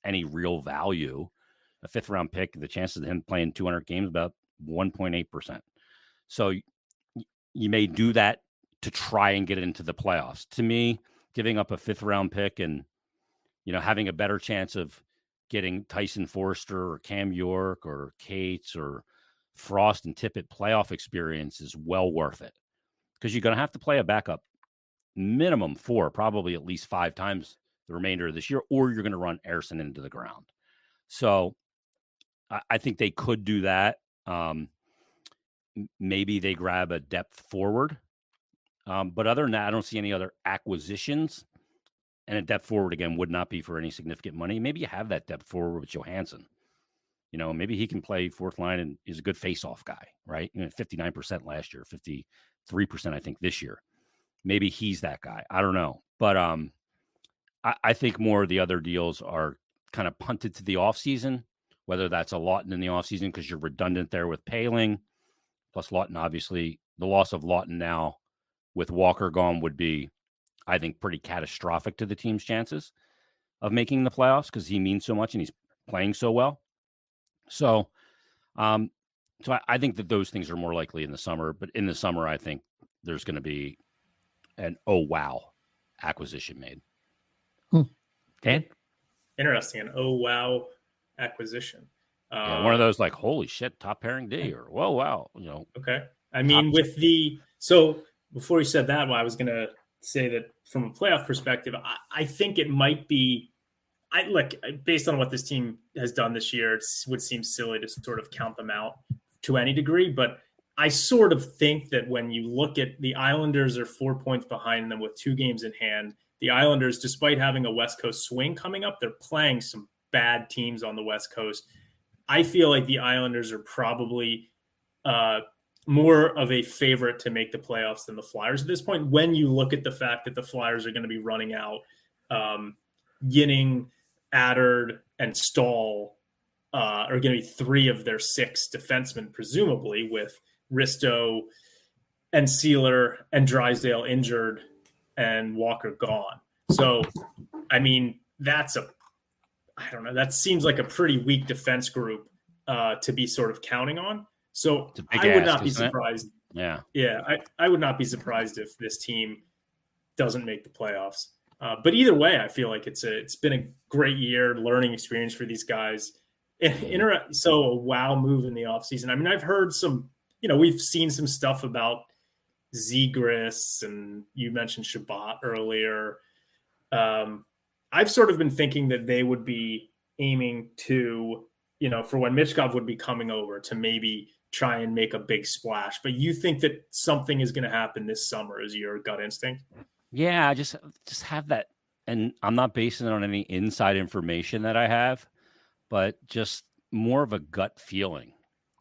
any real value. A 5th round pick, the chances of him playing 200 games about 1.8%. So you may do that to try and get into the playoffs. To me, giving up a 5th round pick and, having a better chance of getting Tyson Forster or Cam York or Cates or Frost and Tippett playoff experience is well worth it, because you're going to have to play a backup minimum 4, probably at least 5 times the remainder of this year, or you're going to run Ersson into the ground. So I think they could do that. Maybe they grab a depth forward. But other than that, I don't see any other acquisitions. And a depth forward, again, would not be for any significant money. Maybe you have that depth forward with Johansson. Maybe he can play 4th line and is a good face-off guy, right? 59% last year, 53%, I think, this year. Maybe he's that guy. I don't know. But I think more of the other deals are kind of punted to the offseason, whether that's a Lawton in the offseason because you're redundant there with Paling. Plus Lawton, obviously, the loss of Lawton now with Walker gone would be, I think, pretty catastrophic to the team's chances of making the playoffs, because he means so much and he's playing so well. So I think that those things are more likely in the summer. But in the summer, I think there's going to be an acquisition made. Dan? Interesting. An acquisition. One of those like, holy shit, top pairing D, or whoa, wow. Okay. I mean, so before you said that, I was going to say that from a playoff perspective, I think it might be, based on what this team has done this year, it would seem silly to sort of count them out to any degree. But I sort of think that when you look at the Islanders are 4 points behind them with 2 games in hand. The Islanders, despite having a West Coast swing coming up, they're playing some bad teams on the West Coast. I feel like the Islanders are probably more of a favorite to make the playoffs than the Flyers at this point. When you look at the fact that the Flyers are going to be running out Yinning, Adard, and Stahl are going to be 3 of their 6 defensemen, presumably, with Risto and Seeler and Drysdale injured and Walker gone. So, I mean, I don't know. That seems like a pretty weak defense group to be sort of counting on. So I would not be surprised. Yeah. I would not be surprised if this team doesn't make the playoffs. But either way, I feel like it's been a great year, learning experience for these guys. So a wow move in the offseason. I mean, I've heard some, we've seen some stuff about Zegras, and you mentioned Shabbat earlier. I've sort of been thinking that they would be aiming to, for when Michkov would be coming over to maybe try and make a big splash. But you think that something is going to happen this summer, is your gut instinct? Yeah, I just have that. And I'm not basing it on any inside information that I have, but just more of a gut feeling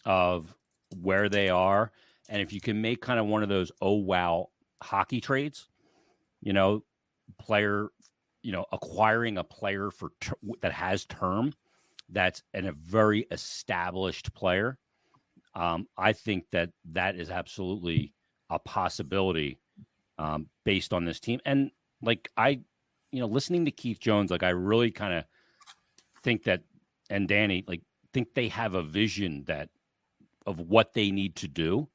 of where they are. And if you can make kind of one of those, oh, wow, hockey trades, acquiring a player that has term, that's a very established player. I think that is absolutely a possibility based on this team. And listening to Keith Jones, I really kind of think that, and Danny, think they have a vision of what they need to do.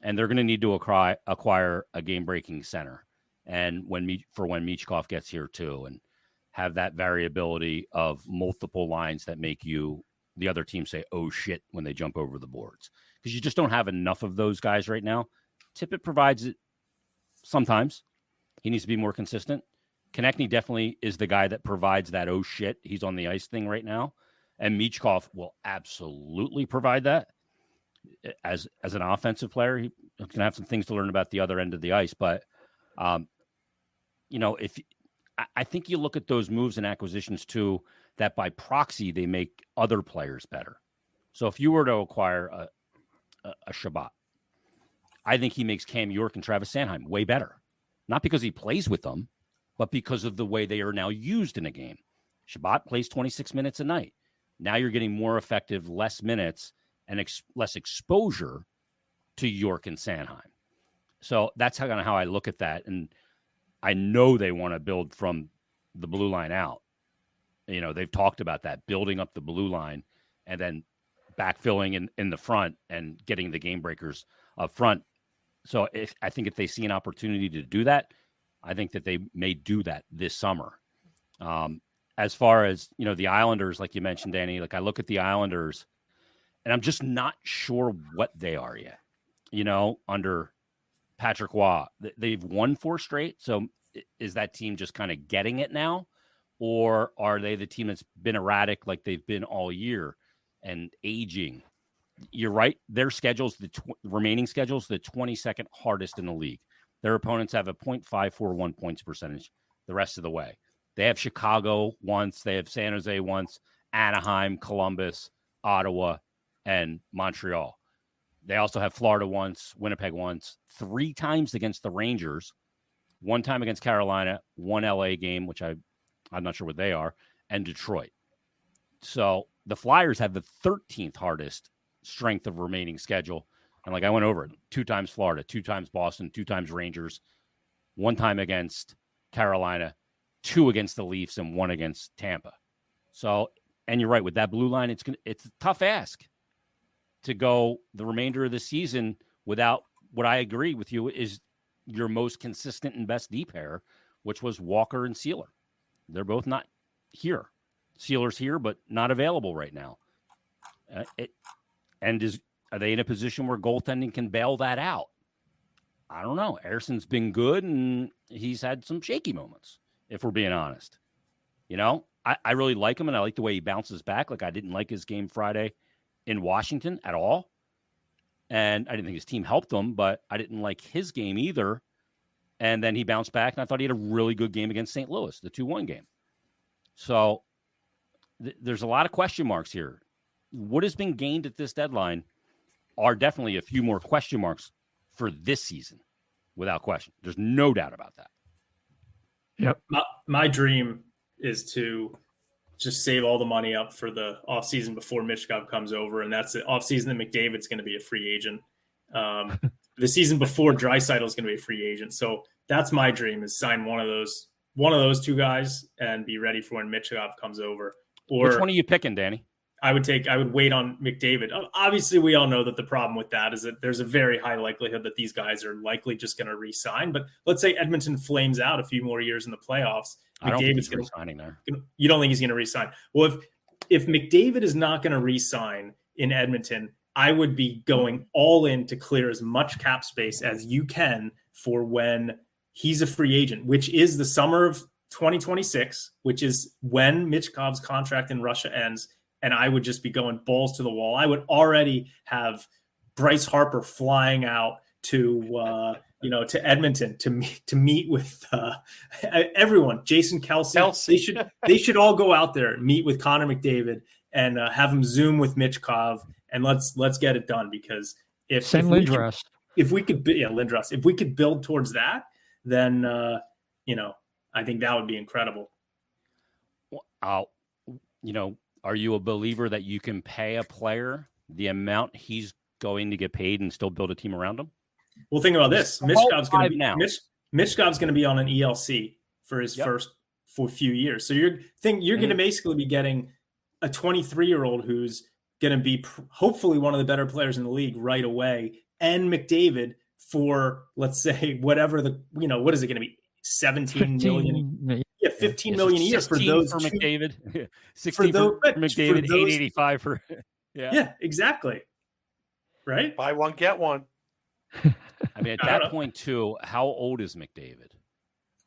And they're going to need to acquire a game-breaking center. And when Michkov gets here too, and have that variability of multiple lines that make the other team say, oh shit, when they jump over the boards. Because you just don't have enough of those guys right now. Tippett provides it sometimes. He needs to be more consistent. Konechny definitely is the guy that provides that, oh shit, he's on the ice thing right now. And Michkov will absolutely provide that. As an offensive player, he's going to have some things to learn about the other end of the ice. But, if I think you look at those moves and acquisitions too, that by proxy, they make other players better. So if you were to acquire a Shabbat, I think he makes Cam York and Travis Sanheim way better. Not because he plays with them, but because of the way they are now used in a game. Shabbat plays 26 minutes a night. Now you're getting more effective, less minutes, and less exposure to York and Sanheim. So that's kind of how I look at that. And I know they want to build from the blue line out. They've talked about that, building up the blue line and then backfilling in the front and getting the game breakers up front. So I think if they see an opportunity to do that, I think that they may do that this summer. As far as, the Islanders, like you mentioned, Danny, I look at the Islanders and I'm just not sure what they are yet, under Patrick Waugh. They've won 4 straight. So is that team just kind of getting it now? Or are they the team that's been erratic like they've been all year and aging? You're right. Their schedule's remaining schedule's the 22nd hardest in the league. Their opponents have a .541 points percentage the rest of the way. They have Chicago once. They have San Jose once, Anaheim, Columbus, Ottawa, and Montreal. They also have Florida once, Winnipeg once, 3 times against the Rangers, 1 time against Carolina, 1 LA game, which I'm not sure what they are, and Detroit. So the Flyers have the 13th hardest strength of remaining schedule. And I went over it, 2 times Florida, 2 times Boston, 2 times Rangers, 1 time against Carolina, 2 against the Leafs, and 1 against Tampa. So, and you're right, with that blue line, it's a tough ask to go the remainder of the season without what I agree with you is your most consistent and best D pair, which was Walker and Seeler. They're both not here. Sealer's here, but not available right now. Are they in a position where goaltending can bail that out? I don't know. Erson's been good, and he's had some shaky moments, if we're being honest. I really like him, and I like the way he bounces back. I didn't like his game Friday in Washington at all. And I didn't think his team helped him, but I didn't like his game either. And then he bounced back, and I thought he had a really good game against St. Louis, the 2-1 game. So there's a lot of question marks here. what has been gained at this deadline are definitely a few more question marks for this season, without question. There's no doubt about that. Yep. My dream is to just save all the money up for the offseason before Michkov comes over, and that's the offseason that McDavid's going to be a free agent. The season before Draisaitl is going to be a free agent. So that's my dream, is sign one of those two guys and be ready for when Michkov comes over. Or which one are you picking, Danny? I would wait on McDavid. Obviously, we all know that the problem with that is that there's a very high likelihood that these guys are likely just going to re-sign. But let's say Edmonton flames out a few more years in the playoffs. I don't think he's re-signing there. You don't think he's going to re-sign? Well, if McDavid is not going to re-sign in Edmonton, I would be going all in to clear as much cap space as you can for when he's a free agent, which is the summer of 2026, which is when Michkov's contract in Russia ends. And I would just be going balls to the wall. I would already have Bryce Harper flying out to Edmonton to meet with everyone. Jason Kelsey. They should all go out there and meet with Connor McDavid and have him Zoom with Michkov, and let's get it done. Because if Lindros, if we could build towards that, then I think that would be incredible. Are you a believer that you can pay a player the amount he's going to get paid and still build a team around him? Well, think about this. Michkov's going to be on an ELC for his first for a few years. So you're going to basically be getting a 23-year-old who's going to be hopefully one of the better players in the league right away, and McDavid for, let's say, whatever what is it going to be? 17 million. Yeah, 15 million a year for those for McDavid. 16 for McDavid, 885 for Yeah, exactly. Right? Buy one, get one. I mean, at that point too, how old is McDavid?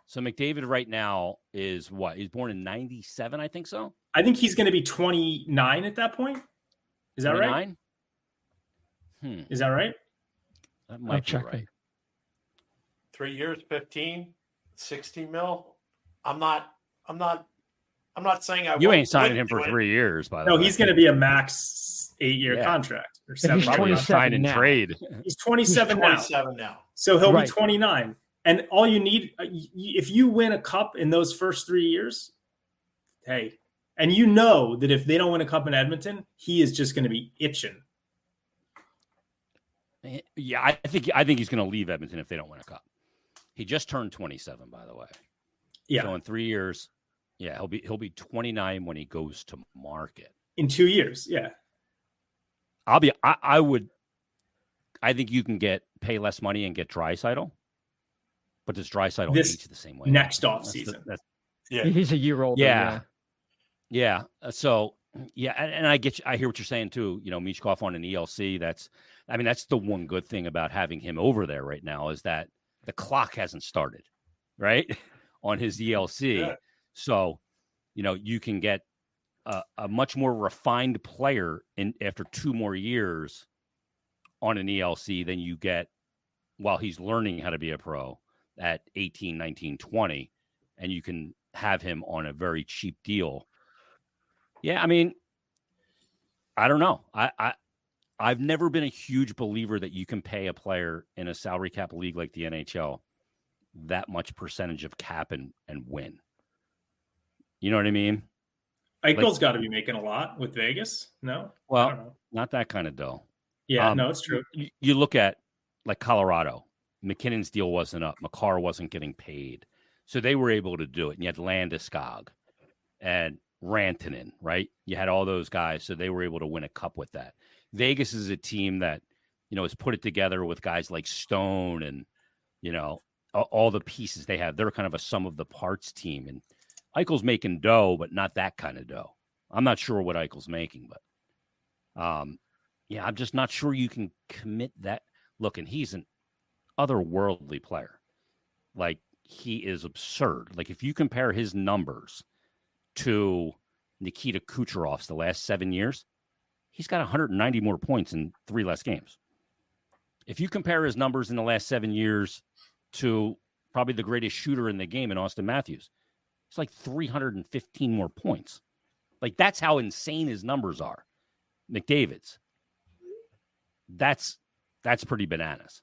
So McDavid right now is what? He's born in 97, I think so. I think he's going to be 29 at that point. Is that 29? Right? Is that right? That might be right. 3 years, 15, 60 mil. I'm not saying you ain't signing him for 3 years, by the way. No, he's going to be a max 8-year contract or 7. Probably a sign and trade. He's 27 now. So he'll be 29. And all you need, if you win a cup in those first 3 years, hey, and you know that if they don't win a cup in Edmonton, he is just going to be itching. Yeah, I think he's going to leave Edmonton if they don't win a cup. He just turned 27, by the way. Yeah. So in 3 years, he'll be 29 when he goes to market. In 2 years, yeah. I think you can pay less money and get Draisaitl. But does Draisaitl age the same way? Next off season. He's a year older. Yeah. So and I hear what you're saying too. Michkov on an ELC. That's the one good thing about having him over there right now is that the clock hasn't started, right, on his ELC. Yeah. So, you can get a much more refined player after 2 more years on an ELC than you get while he's learning how to be a pro at 18, 19, 20, and you can have him on a very cheap deal. Yeah, I mean, I don't know. I've never been a huge believer that you can pay a player in a salary cap league like the NHL that much percentage of cap and win. You know what I mean? Eichel's got to be making a lot with Vegas. No? Well, not that kind of dough. Yeah, no, it's true. You look at like Colorado. McKinnon's deal wasn't up. Makar wasn't getting paid. So they were able to do it. And you had Landeskog and Rantanen, right? You had all those guys. So they were able to win a cup with that. Vegas is a team that, has put it together with guys like Stone and, all the pieces they have. They're kind of a sum of the parts team. And Eichel's making dough, but not that kind of dough. I'm not sure what Eichel's making, but I'm just not sure you can commit that. Look, and he's an otherworldly player. Like, he is absurd. Like, if you compare his numbers to Nikita Kucherov's the last 7 years, he's got 190 more points in 3 less games. If you compare his numbers in the last 7 years to probably the greatest shooter in the game in Austin Matthews, it's like 315 more points. Like, that's how insane his numbers are. McDavid's. That's pretty bananas.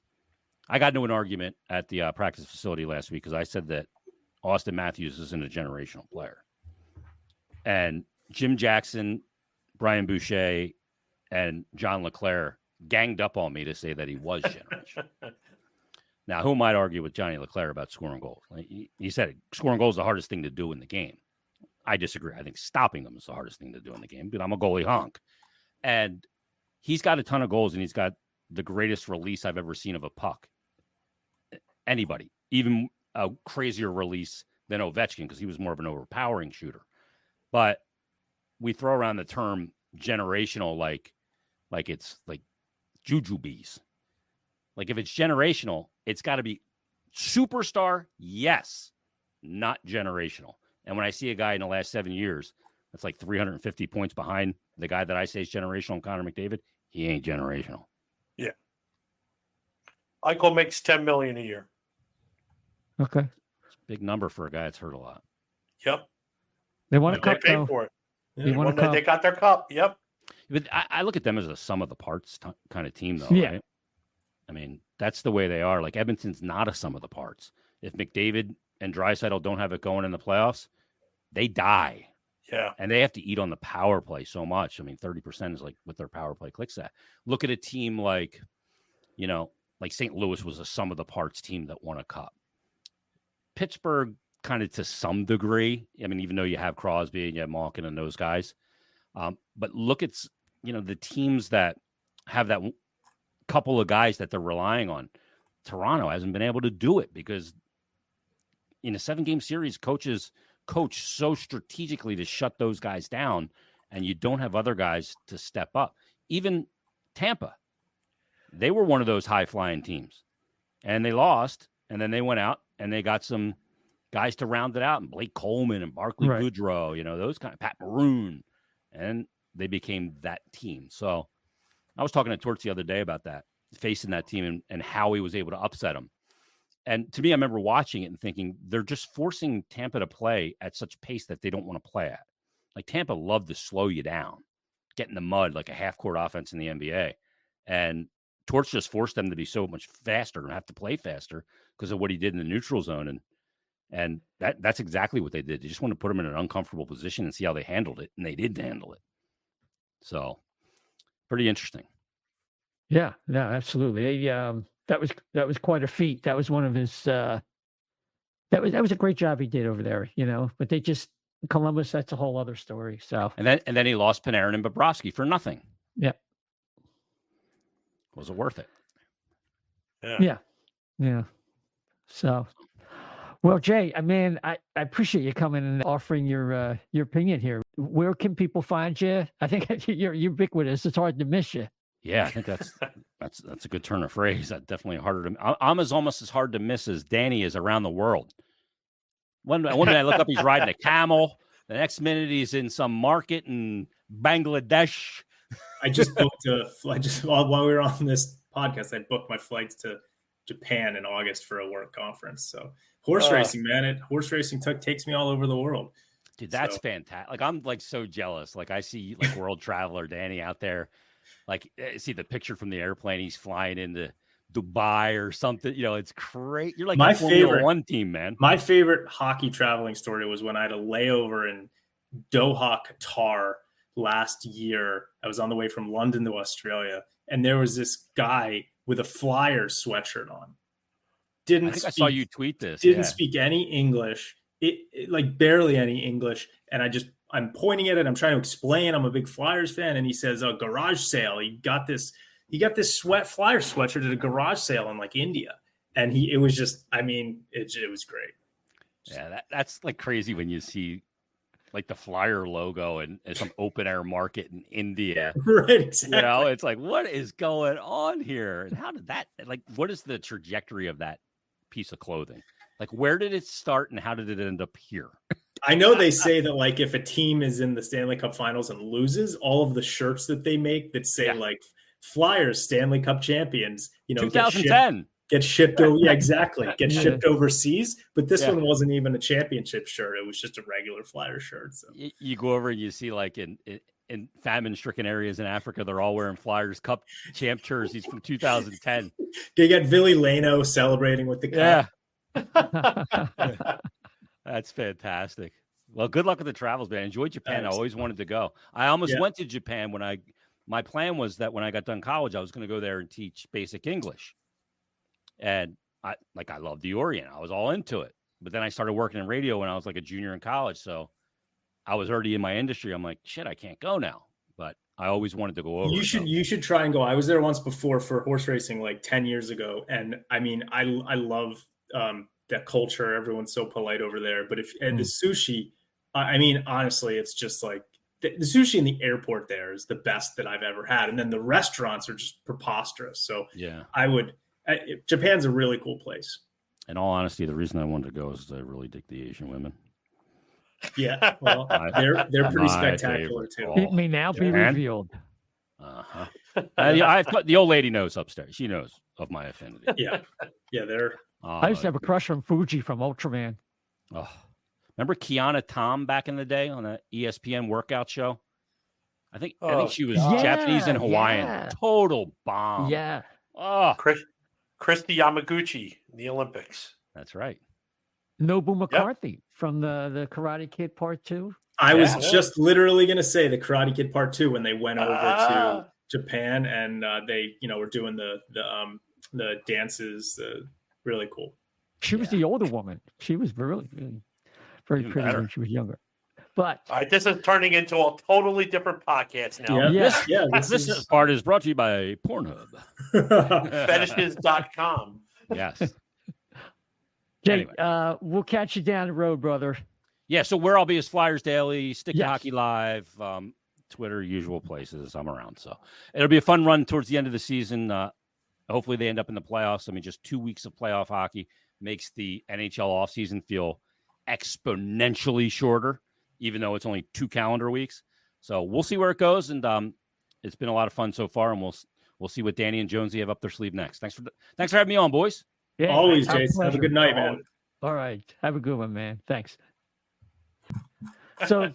I got into an argument at the practice facility last week because I said that Austin Matthews isn't a generational player. And Jim Jackson, Brian Boucher, and John LeClaire ganged up on me to say that he was generational. Now, who might argue with Johnny LeClaire about scoring goals? Like, he said scoring goals is the hardest thing to do in the game. I disagree. I think stopping them is the hardest thing to do in the game, but I'm a goalie honk. And he's got a ton of goals, and he's got the greatest release I've ever seen of a puck. Anybody, even a crazier release than Ovechkin, because he was more of an overpowering shooter. But we throw around the term generational like it's like jujubes. Like if it's generational, it's got to be superstar, yes, not generational. And when I see a guy in the last 7 years that's like 350 points behind the guy that I say is generational, Connor McDavid, he ain't generational. Yeah. Eichel makes $10 million a year. Okay. It's a big number for a guy that's hurt a lot. Yep. They want a cup, they paid though. for it. They want a cup. They got their cup. Yep. But I look at them as a sum of the parts kind of team, though. Yeah. Right? I mean, that's the way they are. Like Edmonton's not a sum of the parts. If McDavid and Draisaitl don't have it going in the playoffs, they die. Yeah. And they have to eat on the power play so much. I mean, 30% is like what their power play clicks at. Look at a team like, like St. Louis was a sum of the parts team that won a cup. Pittsburgh, kind of to some degree. I mean, even though you have Crosby and you have Malkin and those guys. But look at, the teams that have that couple of guys that they're relying on. Toronto hasn't been able to do it because in a 7-game series, coaches coach so strategically to shut those guys down, and you don't have other guys to step up. Even Tampa, they were one of those high-flying teams, and they lost, and then they went out, and they got some guys to round it out, and Blake Coleman and Barclay Goodrow, those kind of Pat Maroon, and they became that team. So I was talking to Torts the other day about that, facing that team and how he was able to upset them. And to me, I remember watching it and thinking they're just forcing Tampa to play at such pace that they don't want to play at. Like Tampa loved to slow you down, get in the mud like a half-court offense in the NBA. And Torts just forced them to be so much faster and have to play faster because of what he did in the neutral zone. And that's exactly what they did. They just want to put them in an uncomfortable position and see how they handled it. And they did handle it. So pretty interesting. Yeah, no, absolutely. That was quite a feat. That was one of his. That was a great job he did over there, But they just Columbus. That's a whole other story. So and then he lost Panarin and Bobrovsky for nothing. Yeah. Was it worth it? Yeah. So, well, Jay, I appreciate you coming and offering your opinion here. Where can people find you? I think you're ubiquitous. It's hard to miss you. Yeah, I think that's a good turn of phrase. That's definitely harder to. I'm almost as hard to miss as Danny is around the world. One minute I look up, he's riding a camel. The next minute he's in some market in Bangladesh. I just booked while we were on this podcast, I booked my flights to Japan in August for a work conference. So horse racing, man, horse racing takes me all over the world. Dude, that's fantastic. Like I'm like so jealous. Like I see like world traveler Danny out there. Like see the picture from the airplane. He's flying into Dubai or something. It's great. You're like my favorite Formula 1 team, man. My favorite hockey traveling story was when I had a layover in Doha, Qatar last year. I was on the way from London to Australia, and there was this guy with a Flyers sweatshirt on. I think I saw you tweet this. Didn't speak any English. It like barely any English, and I'm pointing at it. I'm trying to explain. I'm a big Flyers fan, and he says a garage sale. He got this Flyers sweatshirt at a garage sale in like India, and it was just. I mean, it was great. Yeah, that's like crazy when you see like the Flyer logo and some open air market in India. Right, exactly. It's like, what is going on here? And how did that? Like, what is the trajectory of that piece of clothing? Like, where did it start and how did it end up here? I know they say that like if a team is in the Stanley Cup Finals and loses, all of the shirts that they make that say like Flyers Stanley Cup champions, 2010 get shipped over. Yeah, exactly. Get shipped overseas. But this one wasn't even a championship shirt. It was just a regular Flyer shirt. So you go over and you see like in famine-stricken areas in Africa, they're all wearing Flyers Cup champ jerseys from 2010. They got Billy Lano celebrating with the cup. Yeah. That's fantastic. Well, good luck with the travels, man. Enjoy Japan. I always wanted to go. I almost went to Japan my plan was that when I got done college, I was going to go there and teach basic English. And I love the Orient. I was all into it. But then I started working in radio when I was like a junior in college. So I was already in my industry. I'm like, shit, I can't go now. But I always wanted to go over. You should try and go. I was there once before for horse racing, like 10 years ago. And I mean, I love that culture. Everyone's so polite over there. But the sushi, I mean, honestly, it's just like the sushi in the airport there is the best that I've ever had. And then the restaurants are just preposterous. So yeah, Japan's a really cool place. In all honesty, the reason I wanted to go is I really dig the Asian women. Yeah, well, they're pretty spectacular too. It may now be revealed. The old lady knows upstairs. She knows of my affinity. Yeah, they're. I used to have a crush on Fuji from Ultraman. Oh, remember Kiana Tom back in the day on the ESPN workout show? I think she was Japanese and Hawaiian. Yeah. Total bomb. Yeah. Oh, Christy Yamaguchi in the Olympics. That's right. Nobu McCarthy from the Karate Kid Part 2. I was just literally going to say the Karate Kid Part 2 when they went over to Japan and they were doing the dances. Really cool. She was the older woman. She was really, really very pretty when she was younger. But all right, this is turning into a totally different podcast now. This part is brought to you by Pornhub. Fetishes.com. Yes. Jake, we'll catch you down the road, brother. Yeah, so where I'll be is Flyers Daily, Stick to Hockey Live, Twitter, usual places. I'm around. So it'll be a fun run towards the end of the season. Hopefully they end up in the playoffs. I mean, just 2 weeks of playoff hockey makes the NHL offseason feel exponentially shorter, even though it's only 2 calendar weeks. So we'll see where it goes. And it's been a lot of fun so far. And we'll see what Danny and Jonesy have up their sleeve next. Thanks for having me on, boys. Yeah, always, Jason. Have a good night, man. All right. Have a good one, man. Thanks. So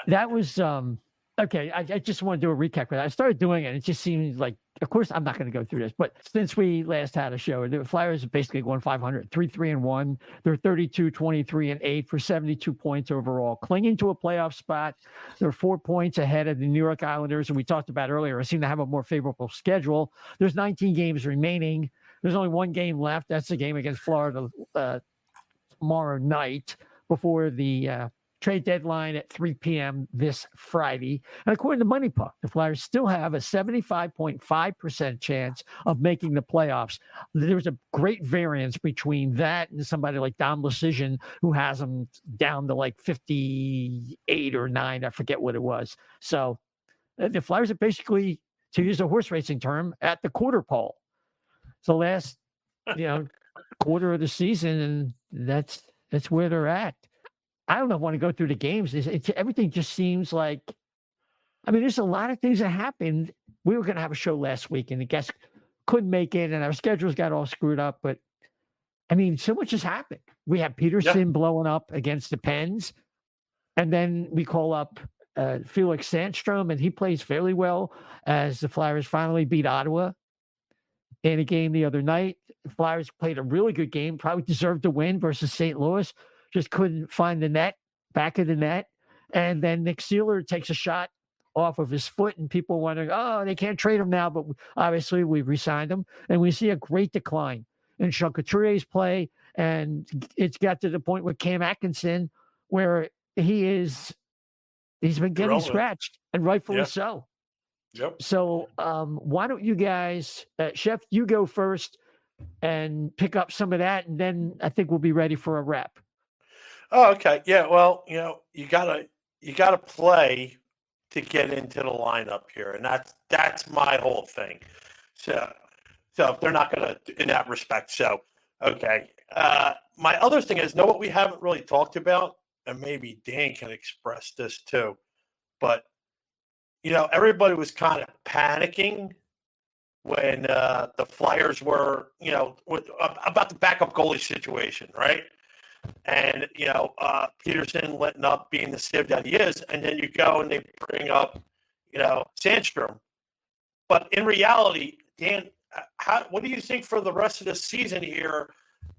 that was okay. I just want to do a recap. I started doing it. It just seems like, of course, I'm not going to go through this, but since we last had a show, the Flyers have basically won 500, 3-3-1. They're 32-23-8 for 72 points overall, clinging to a playoff spot. They're 4 points ahead of the New York Islanders, and we talked about earlier, seem to have a more favorable schedule. There's 19 games remaining. There's only one game left. That's the game against Florida tomorrow night before the trade deadline at 3 p.m. this Friday. And according to Money Puck, the Flyers still have a 75.5% chance of making the playoffs. There's a great variance between that and somebody like Dom Lucian, who has them down to like 58 or 9. I forget what it was. So the Flyers are basically, to use a horse racing term, at the quarter pole. So last, quarter of the season, and that's where they're at. I don't know if I want to go through the games. Everything just seems like, I mean, there's a lot of things that happened. We were going to have a show last week, and the guests couldn't make it, and our schedules got all screwed up. But, I mean, so much has happened. We have Peterson blowing up against the Pens, and then we call up Felix Sandstrom, and he plays fairly well as the Flyers finally beat Ottawa in a game the other night. The Flyers played a really good game, probably deserved to win versus St. Louis. Just couldn't find the net, back of the net. And then Nick Seeler takes a shot off of his foot, and people wondering, they can't trade him now. But obviously we re-signed him. And we see a great decline in Sean Couturier's play. And it's got to the point with Cam Atkinson where he's been getting scratched, and rightfully so. Yep. So why don't you guys, Chef, you go first and pick up some of that, and then I think we'll be ready for a wrap. Oh, okay. Yeah. Well, you gotta play to get into the lineup here, and that's my whole thing. So if they're not gonna in that respect. So okay. My other thing is, what we haven't really talked about, and maybe Dan can express this too, but everybody was kind of panicking when the Flyers were, about the backup goalie situation, right? And, Peterson letting up being the sieve that he is. And then you go and they bring up, Sandstrom. But in reality, Dan, what do you think for the rest of the season here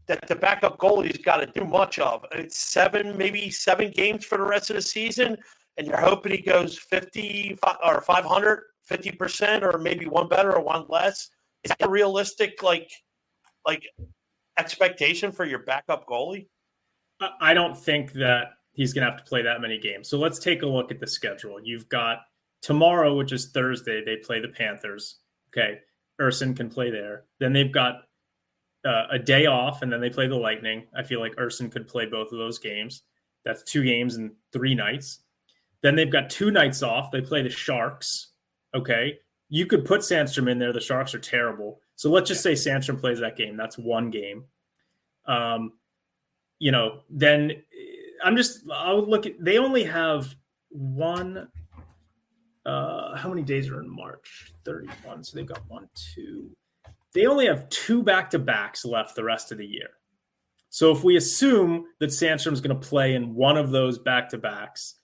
that the backup goalie's got to do much of? It's maybe seven games for the rest of the season, and you're hoping he goes 50 or 500, 50%, or maybe one better or one less. Is that a realistic like expectation for your backup goalie? I don't think that he's going to have to play that many games. So let's take a look at the schedule. You've got tomorrow, which is Thursday, they play the Panthers. Okay. Urson can play there. Then they've got a day off, and then they play the Lightning. I feel like Urson could play both of those games. That's 2 games and 3 nights. Then they've got 2 nights off. They play the Sharks. Okay. You could put Sandstrom in there. The Sharks are terrible. So let's just say Sandstrom plays that game. That's 1 game. Then I'll look at, they only have one, how many days are in March? 31. So they've got 1, 2. They only have 2 back-to-backs left the rest of the year. So if we assume that Sandstrom's going to play in one of those back-to-backs,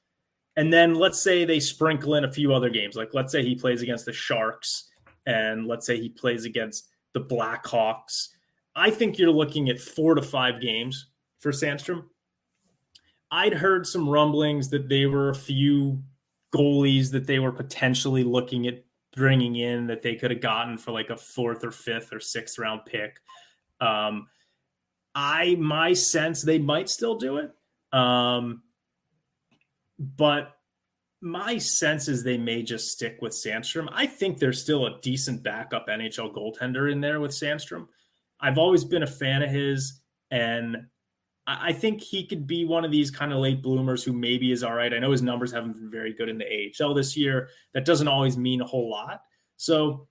and then let's say they sprinkle in a few other games, like let's say he plays against the Sharks, and let's say he plays against the Blackhawks, I think you're looking at 4 to 5 games for Sandstrom. I'd heard some rumblings that there were a few goalies that they were potentially looking at bringing in that they could have gotten for like a 4th or 5th or 6th round pick. My sense they might still do it. But my sense is they may just stick with Sandstrom. I think there's still a decent backup NHL goaltender in there with Sandstrom. I've always been a fan of his, and I think he could be one of these kind of late bloomers who maybe is all right. I know his numbers haven't been very good in the AHL this year. That doesn't always mean a whole lot. So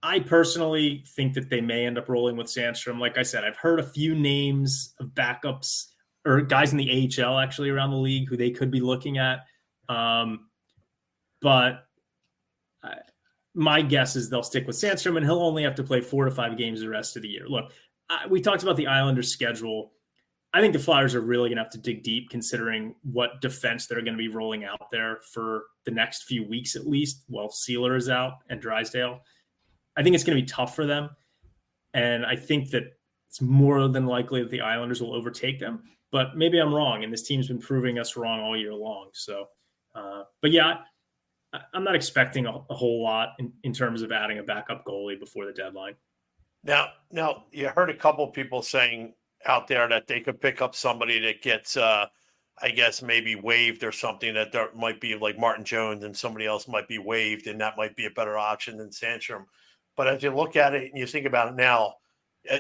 I personally think that they may end up rolling with Sandstrom. Like I said, I've heard a few names of backups or guys in the AHL actually around the league who they could be looking at. But my guess is they'll stick with Sandstrom, and he'll only have to play 4 to 5 games the rest of the year. Look, we talked about the Islanders' schedule. I think the Flyers are really going to have to dig deep considering what defense they're going to be rolling out there for the next few weeks at least while Seeler is out and Drysdale. I think it's going to be tough for them, and I think that it's more than likely that the Islanders will overtake them. But maybe I'm wrong, and this team's been proving us wrong all year long. So, but yeah, I'm not expecting a whole lot in terms of adding a backup goalie before the deadline. Now, you heard a couple of people saying out there that they could pick up somebody that gets, I guess, maybe waived or something, that there might be like Martin Jones and somebody else might be waived, and that might be a better option than Sandstrom. But as you look at it and you think about it now,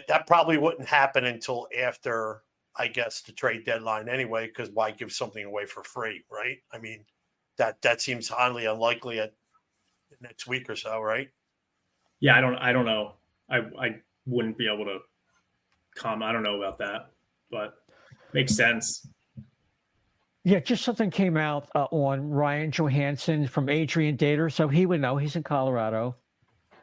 that probably wouldn't happen until after, I guess, the trade deadline anyway, because why give something away for free, right? I mean, that seems highly unlikely at next week or so, right? Yeah, I don't know. I wouldn't be able to comment. I don't know about that, but makes sense. Yeah, just something came out on Ryan Johansson from Adrian Dater, so he would know. He's in Colorado.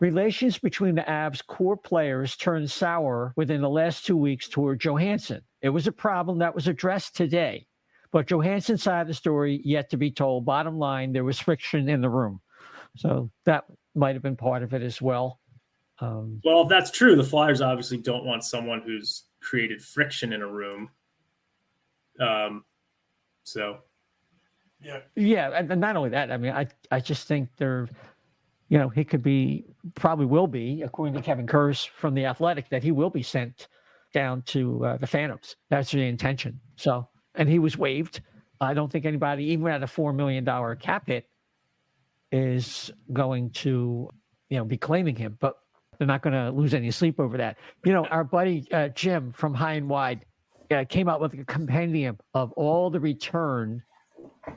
Relations between the Avs core players turned sour within the last 2 weeks toward Johansson. It was a problem that was addressed today, but Johansson's side of the story yet to be told. Bottom line, there was friction in the room. So that might have been part of it as well. Well, if that's true, the Flyers obviously don't want someone who's created friction in a room. Yeah, and not only that, I mean, I just think they're, he could be, probably will be, according to Kevin Kurz from The Athletic, that he will be sent down to the Phantoms. That's the intention. So, and he was waived. I don't think anybody, even at a $4 million cap hit, is going to, be claiming him. But they're not going to lose any sleep over that. Our buddy Jim from High and Wide came out with a compendium of all the return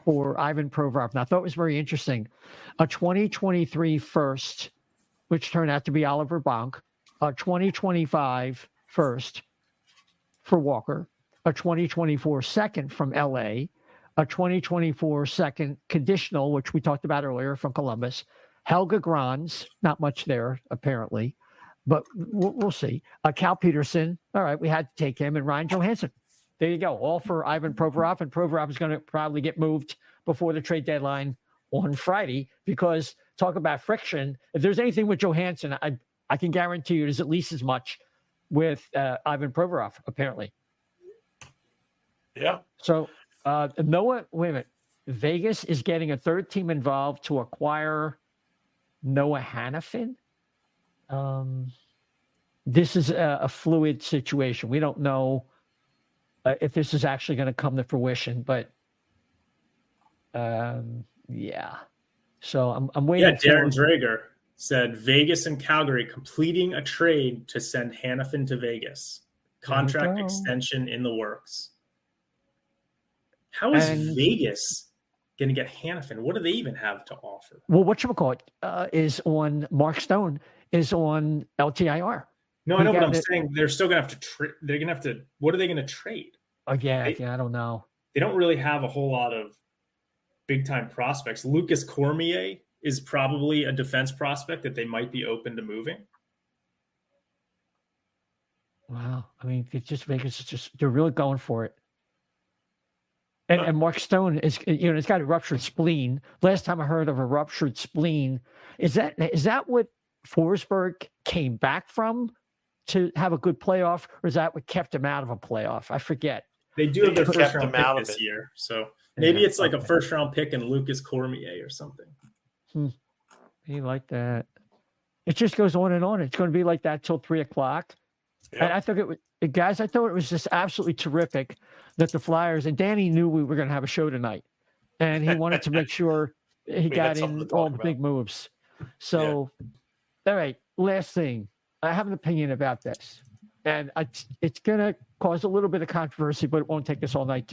for Ivan Provorov. And I thought it was very interesting. A 2023 first, which turned out to be Oliver Bonk, a 2025 first for Walker, a 2024 second from LA, a 2024 second conditional, which we talked about earlier, from Columbus, Helga Grans, not much there apparently, but we'll see. Cal Peterson, all right, we had to take him, and Ryan Johansson. There you go, all for Ivan Provorov, and Provorov is going to probably get moved before the trade deadline on Friday, because talk about friction. If there's anything with Johansson, I can guarantee you there's at least as much with Ivan Provorov, apparently. Yeah. So Noah, wait a minute. Vegas is getting a third team involved to acquire Noah Hannafin. This is a fluid situation. We don't know if this is actually going to come to fruition, but yeah. So I'm waiting. Yeah, Darren Drager said Vegas and Calgary completing a trade to send Hannafin to Vegas. Contract extension in the works. How is Vegas going to get Hannafin? What do they even have to offer? Well, whatchamacallit is on Mark Stone is on LTIR. No, I know, but I'm saying they're still going to have to they're going to have to. What are they going to trade? Oh, yeah, I don't know. They don't really have a whole lot of big-time prospects. Lucas Cormier is probably a defense prospect that they might be open to moving. Wow. I mean, it's just Vegas is just, they're really going for it. And Mark Stone is, it's got a ruptured spleen. Last time I heard of a ruptured spleen, is that what Forsberg came back from to have a good playoff, or is that what kept him out of a playoff? I forget. They do have their first round pick this year, so maybe it's like a first round pick and Lucas Cormier or something. You like that? It just goes on and on. It's going to be like that till 3:00. Yep. And I thought guys, I thought it was just absolutely terrific that the Flyers, and Danny knew we were going to have a show tonight, and he wanted to make sure he got in all the big moves. So, all right, last thing. I have an opinion about this, and it's going to cause a little bit of controversy, but it won't take us all night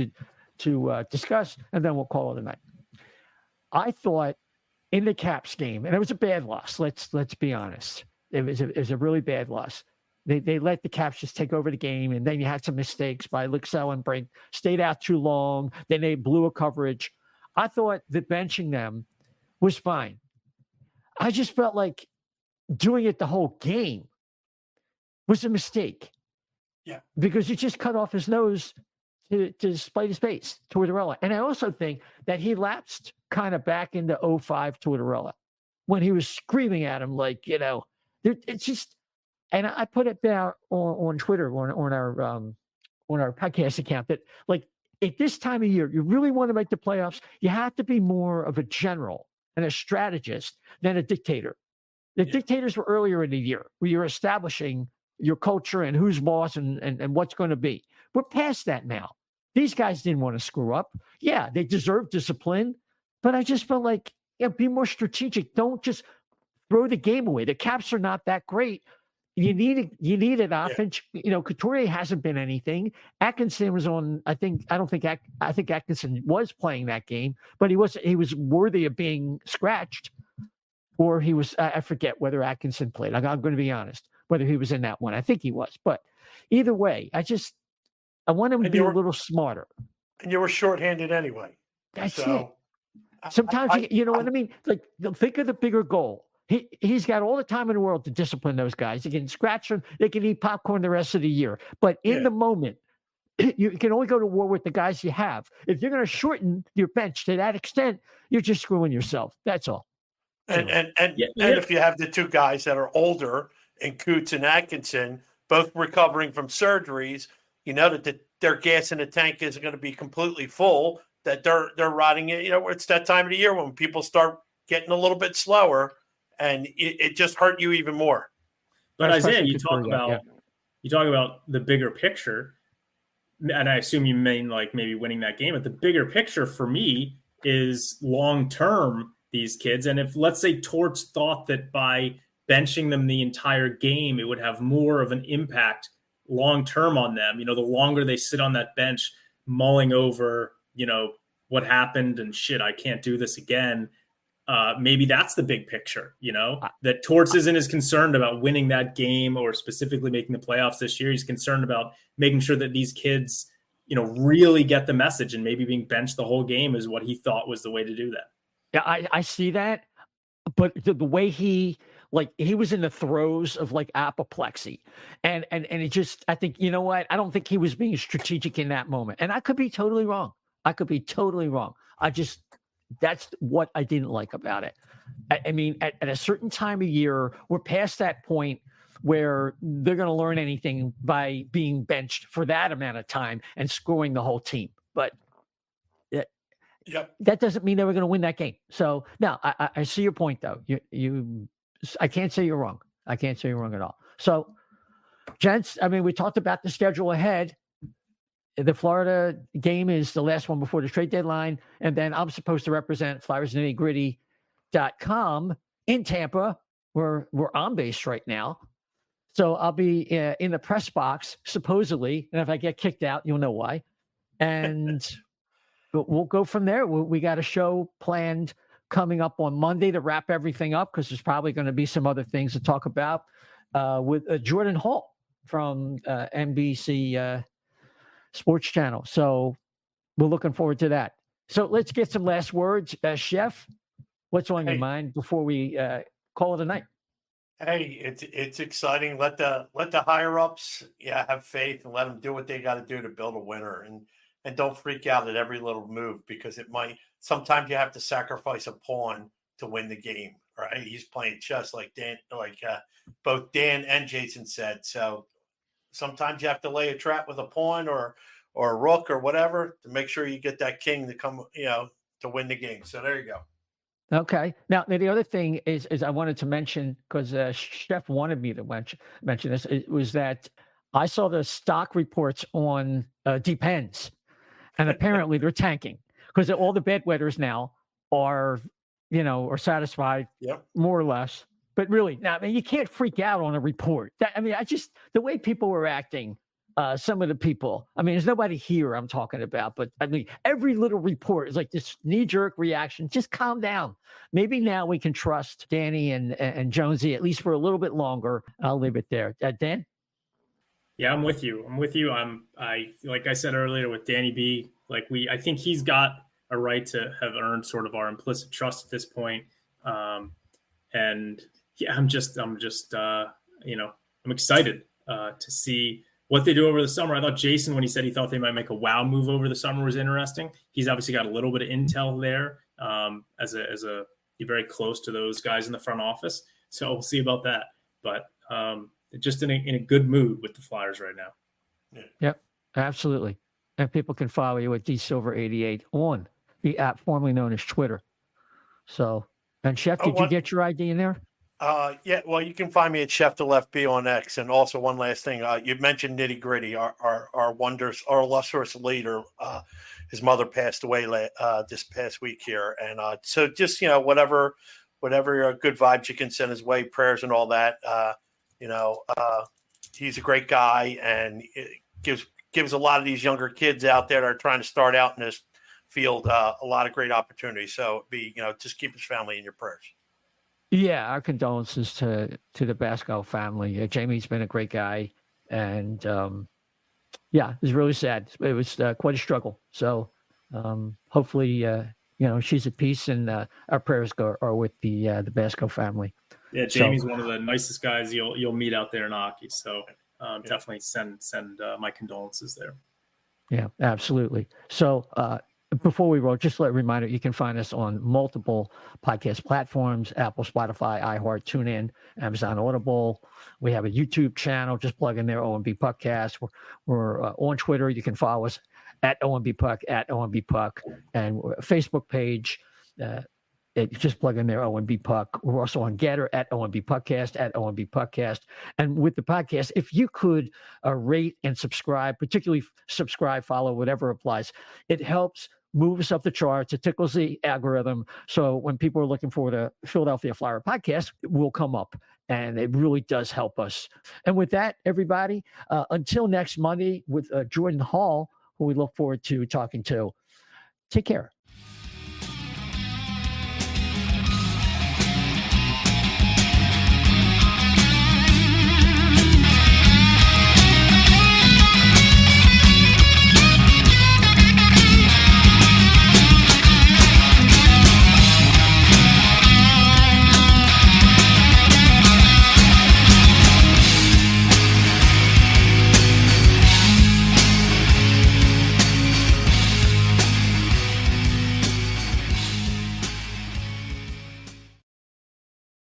to discuss, and then we'll call it a night. I thought in the Caps game, and it was a bad loss. Let's be honest. It was a really bad loss. They let the Caps just take over the game, and then you had some mistakes by Lixell and Brink. Stayed out too long. Then they blew a coverage. I thought that benching them was fine. I just felt like doing it the whole game was a mistake. Yeah. Because you just cut off his nose to spite his face, Tortorella. And I also think that he lapsed kind of back into 05 Tortorella when he was screaming at him like, it's just. And I put it down on Twitter on our podcast account that, like, at this time of year, you really want to make the playoffs, you have to be more of a general and a strategist than a dictator. The dictators were earlier in the year where you're establishing your culture and who's boss and what's going to be. We're past that now. These guys didn't want to screw up. Yeah, they deserve discipline, but I just felt like, be more strategic. Don't just throw the game away. The Caps are not that great. You needed offense. Couturier hasn't been anything. Atkinson was on. I think Atkinson was playing that game, but he was worthy of being scratched, or he was. I forget whether Atkinson played. I'm going to be honest. Whether he was in that one, I think he was. But either way, I want him to be a little smarter. And you were shorthanded anyway. That's it. Sometimes you know what I mean. Like, think of the bigger goal. He's got all the time in the world to discipline those guys. They can scratch them. They can eat popcorn the rest of the year. But in the moment, you can only go to war with the guys you have. If you're going to shorten your bench to that extent, you're just screwing yourself. That's all. And if you have the two guys that are older, and Coots and Atkinson, both recovering from surgeries, that their gas in the tank isn't going to be completely full, that they're riding it. It's that time of the year when people start getting a little bit slower, and it just hurt you even more. But Isaiah, you talk about the bigger picture, and I assume you mean like maybe winning that game. But the bigger picture for me is long term. These kids, and if let's say Torts thought that by benching them the entire game, it would have more of an impact long term on them. The longer they sit on that bench, mulling over, what happened and shit, I can't do this again. Maybe that's the big picture, that Torts isn't as concerned about winning that game or specifically making the playoffs this year. He's concerned about making sure that these kids, really get the message, and maybe being benched the whole game is what he thought was the way to do that. Yeah, I see that. But the way he was in the throes of like apoplexy and it just, I think, I don't think he was being strategic in that moment. And I could be totally wrong. I That's what I didn't like about it. I mean, at a certain time of year, we're past that point where they're going to learn anything by being benched for that amount of time and scoring the whole team. But that doesn't mean they were going to win that game. So now I see your point, though. I can't say you're wrong. I can't say you're wrong at all. So, gents, I mean, we talked about the schedule ahead. The Florida game is the last one before the trade deadline. And then I'm supposed to represent FlyersNittyGritty.com in Tampa, where we're on base right now. So I'll be in the press box, supposedly. And if I get kicked out, you'll know why. And we'll go from there. We got a show planned coming up on Monday to wrap everything up, because there's probably going to be some other things to talk about with Jordan Hall from NBC Sports Channel. So we're looking forward to that. So let's get some last words. Chef, what's on your mind before we call it a night? Hey, it's exciting. Let the higher ups, have faith and let them do what they got to do to build a winner, and don't freak out at every little move, because sometimes you have to sacrifice a pawn to win the game. Right? He's playing chess, like both Dan and Jason said. So sometimes you have to lay a trap with a pawn or a rook or whatever to make sure you get that king to come, to win the game. So there you go. Okay. Now, the other thing is I wanted to mention, because Chef wanted me to mention this, it was that I saw the stock reports on Depends, and apparently they're tanking, because all the bedwetters now are satisfied, more or less. But really, now, I mean, you can't freak out on a report. The way people were acting, some of the people, I mean, there's nobody here I'm talking about, but I mean, every little report is like this knee-jerk reaction. Just calm down. Maybe now we can trust Danny and Jonesy, at least for a little bit longer. I'll leave it there. Dan? Yeah, I'm with you. I like I said earlier with Danny B, I think he's got a right to have earned sort of our implicit trust at this point. And yeah, I'm excited to see what they do over the summer. I thought Jason, when he said he thought they might make a wow move over the summer, was interesting. He's obviously got a little bit of intel there you're very close to those guys in the front office. So we'll see about that. But just in a good mood with the Flyers right now. Yeah. Yep, absolutely. And people can follow you at DSilver88 on the app formerly known as Twitter. So, and Chef, did you get your ID in there? Yeah, well, you can find me at Chef the Left B on X. And also one last thing, you mentioned Nitty Gritty, our illustrious leader. His mother passed away this past week here, and so just whatever good vibes you can send his way, prayers and all that. He's a great guy, and it gives a lot of these younger kids out there that are trying to start out in this field a lot of great opportunities. So just keep his family in your prayers. Yeah, our condolences to the Basco family. Jamie's been a great guy, and it was really sad. It was quite a struggle. So hopefully, she's at peace, and our prayers are with the Basco family. Yeah, Jamie's one of the nicest guys you'll meet out there in hockey. So definitely send my condolences there. Yeah, absolutely. So before we roll, just a reminder, you can find us on multiple podcast platforms: Apple, Spotify, iHeart, TuneIn, Amazon Audible. We have a YouTube channel. Just plug in there, O&B Puckcast. We're on Twitter. You can follow us at O&B Puck, at O&B Puck, and a Facebook page. Just plug in there, O&B Puck. We're also on Getter at O&B Puckcast, at O&B Puckcast. And with the podcast, if you could rate and subscribe, particularly subscribe, follow, whatever applies, it helps move us up the charts. It tickles the algorithm. So when people are looking for the Philadelphia Flyer podcast, it will come up. And it really does help us. And with that, everybody, until next Monday with Jordan Hall, who we look forward to talking to, take care.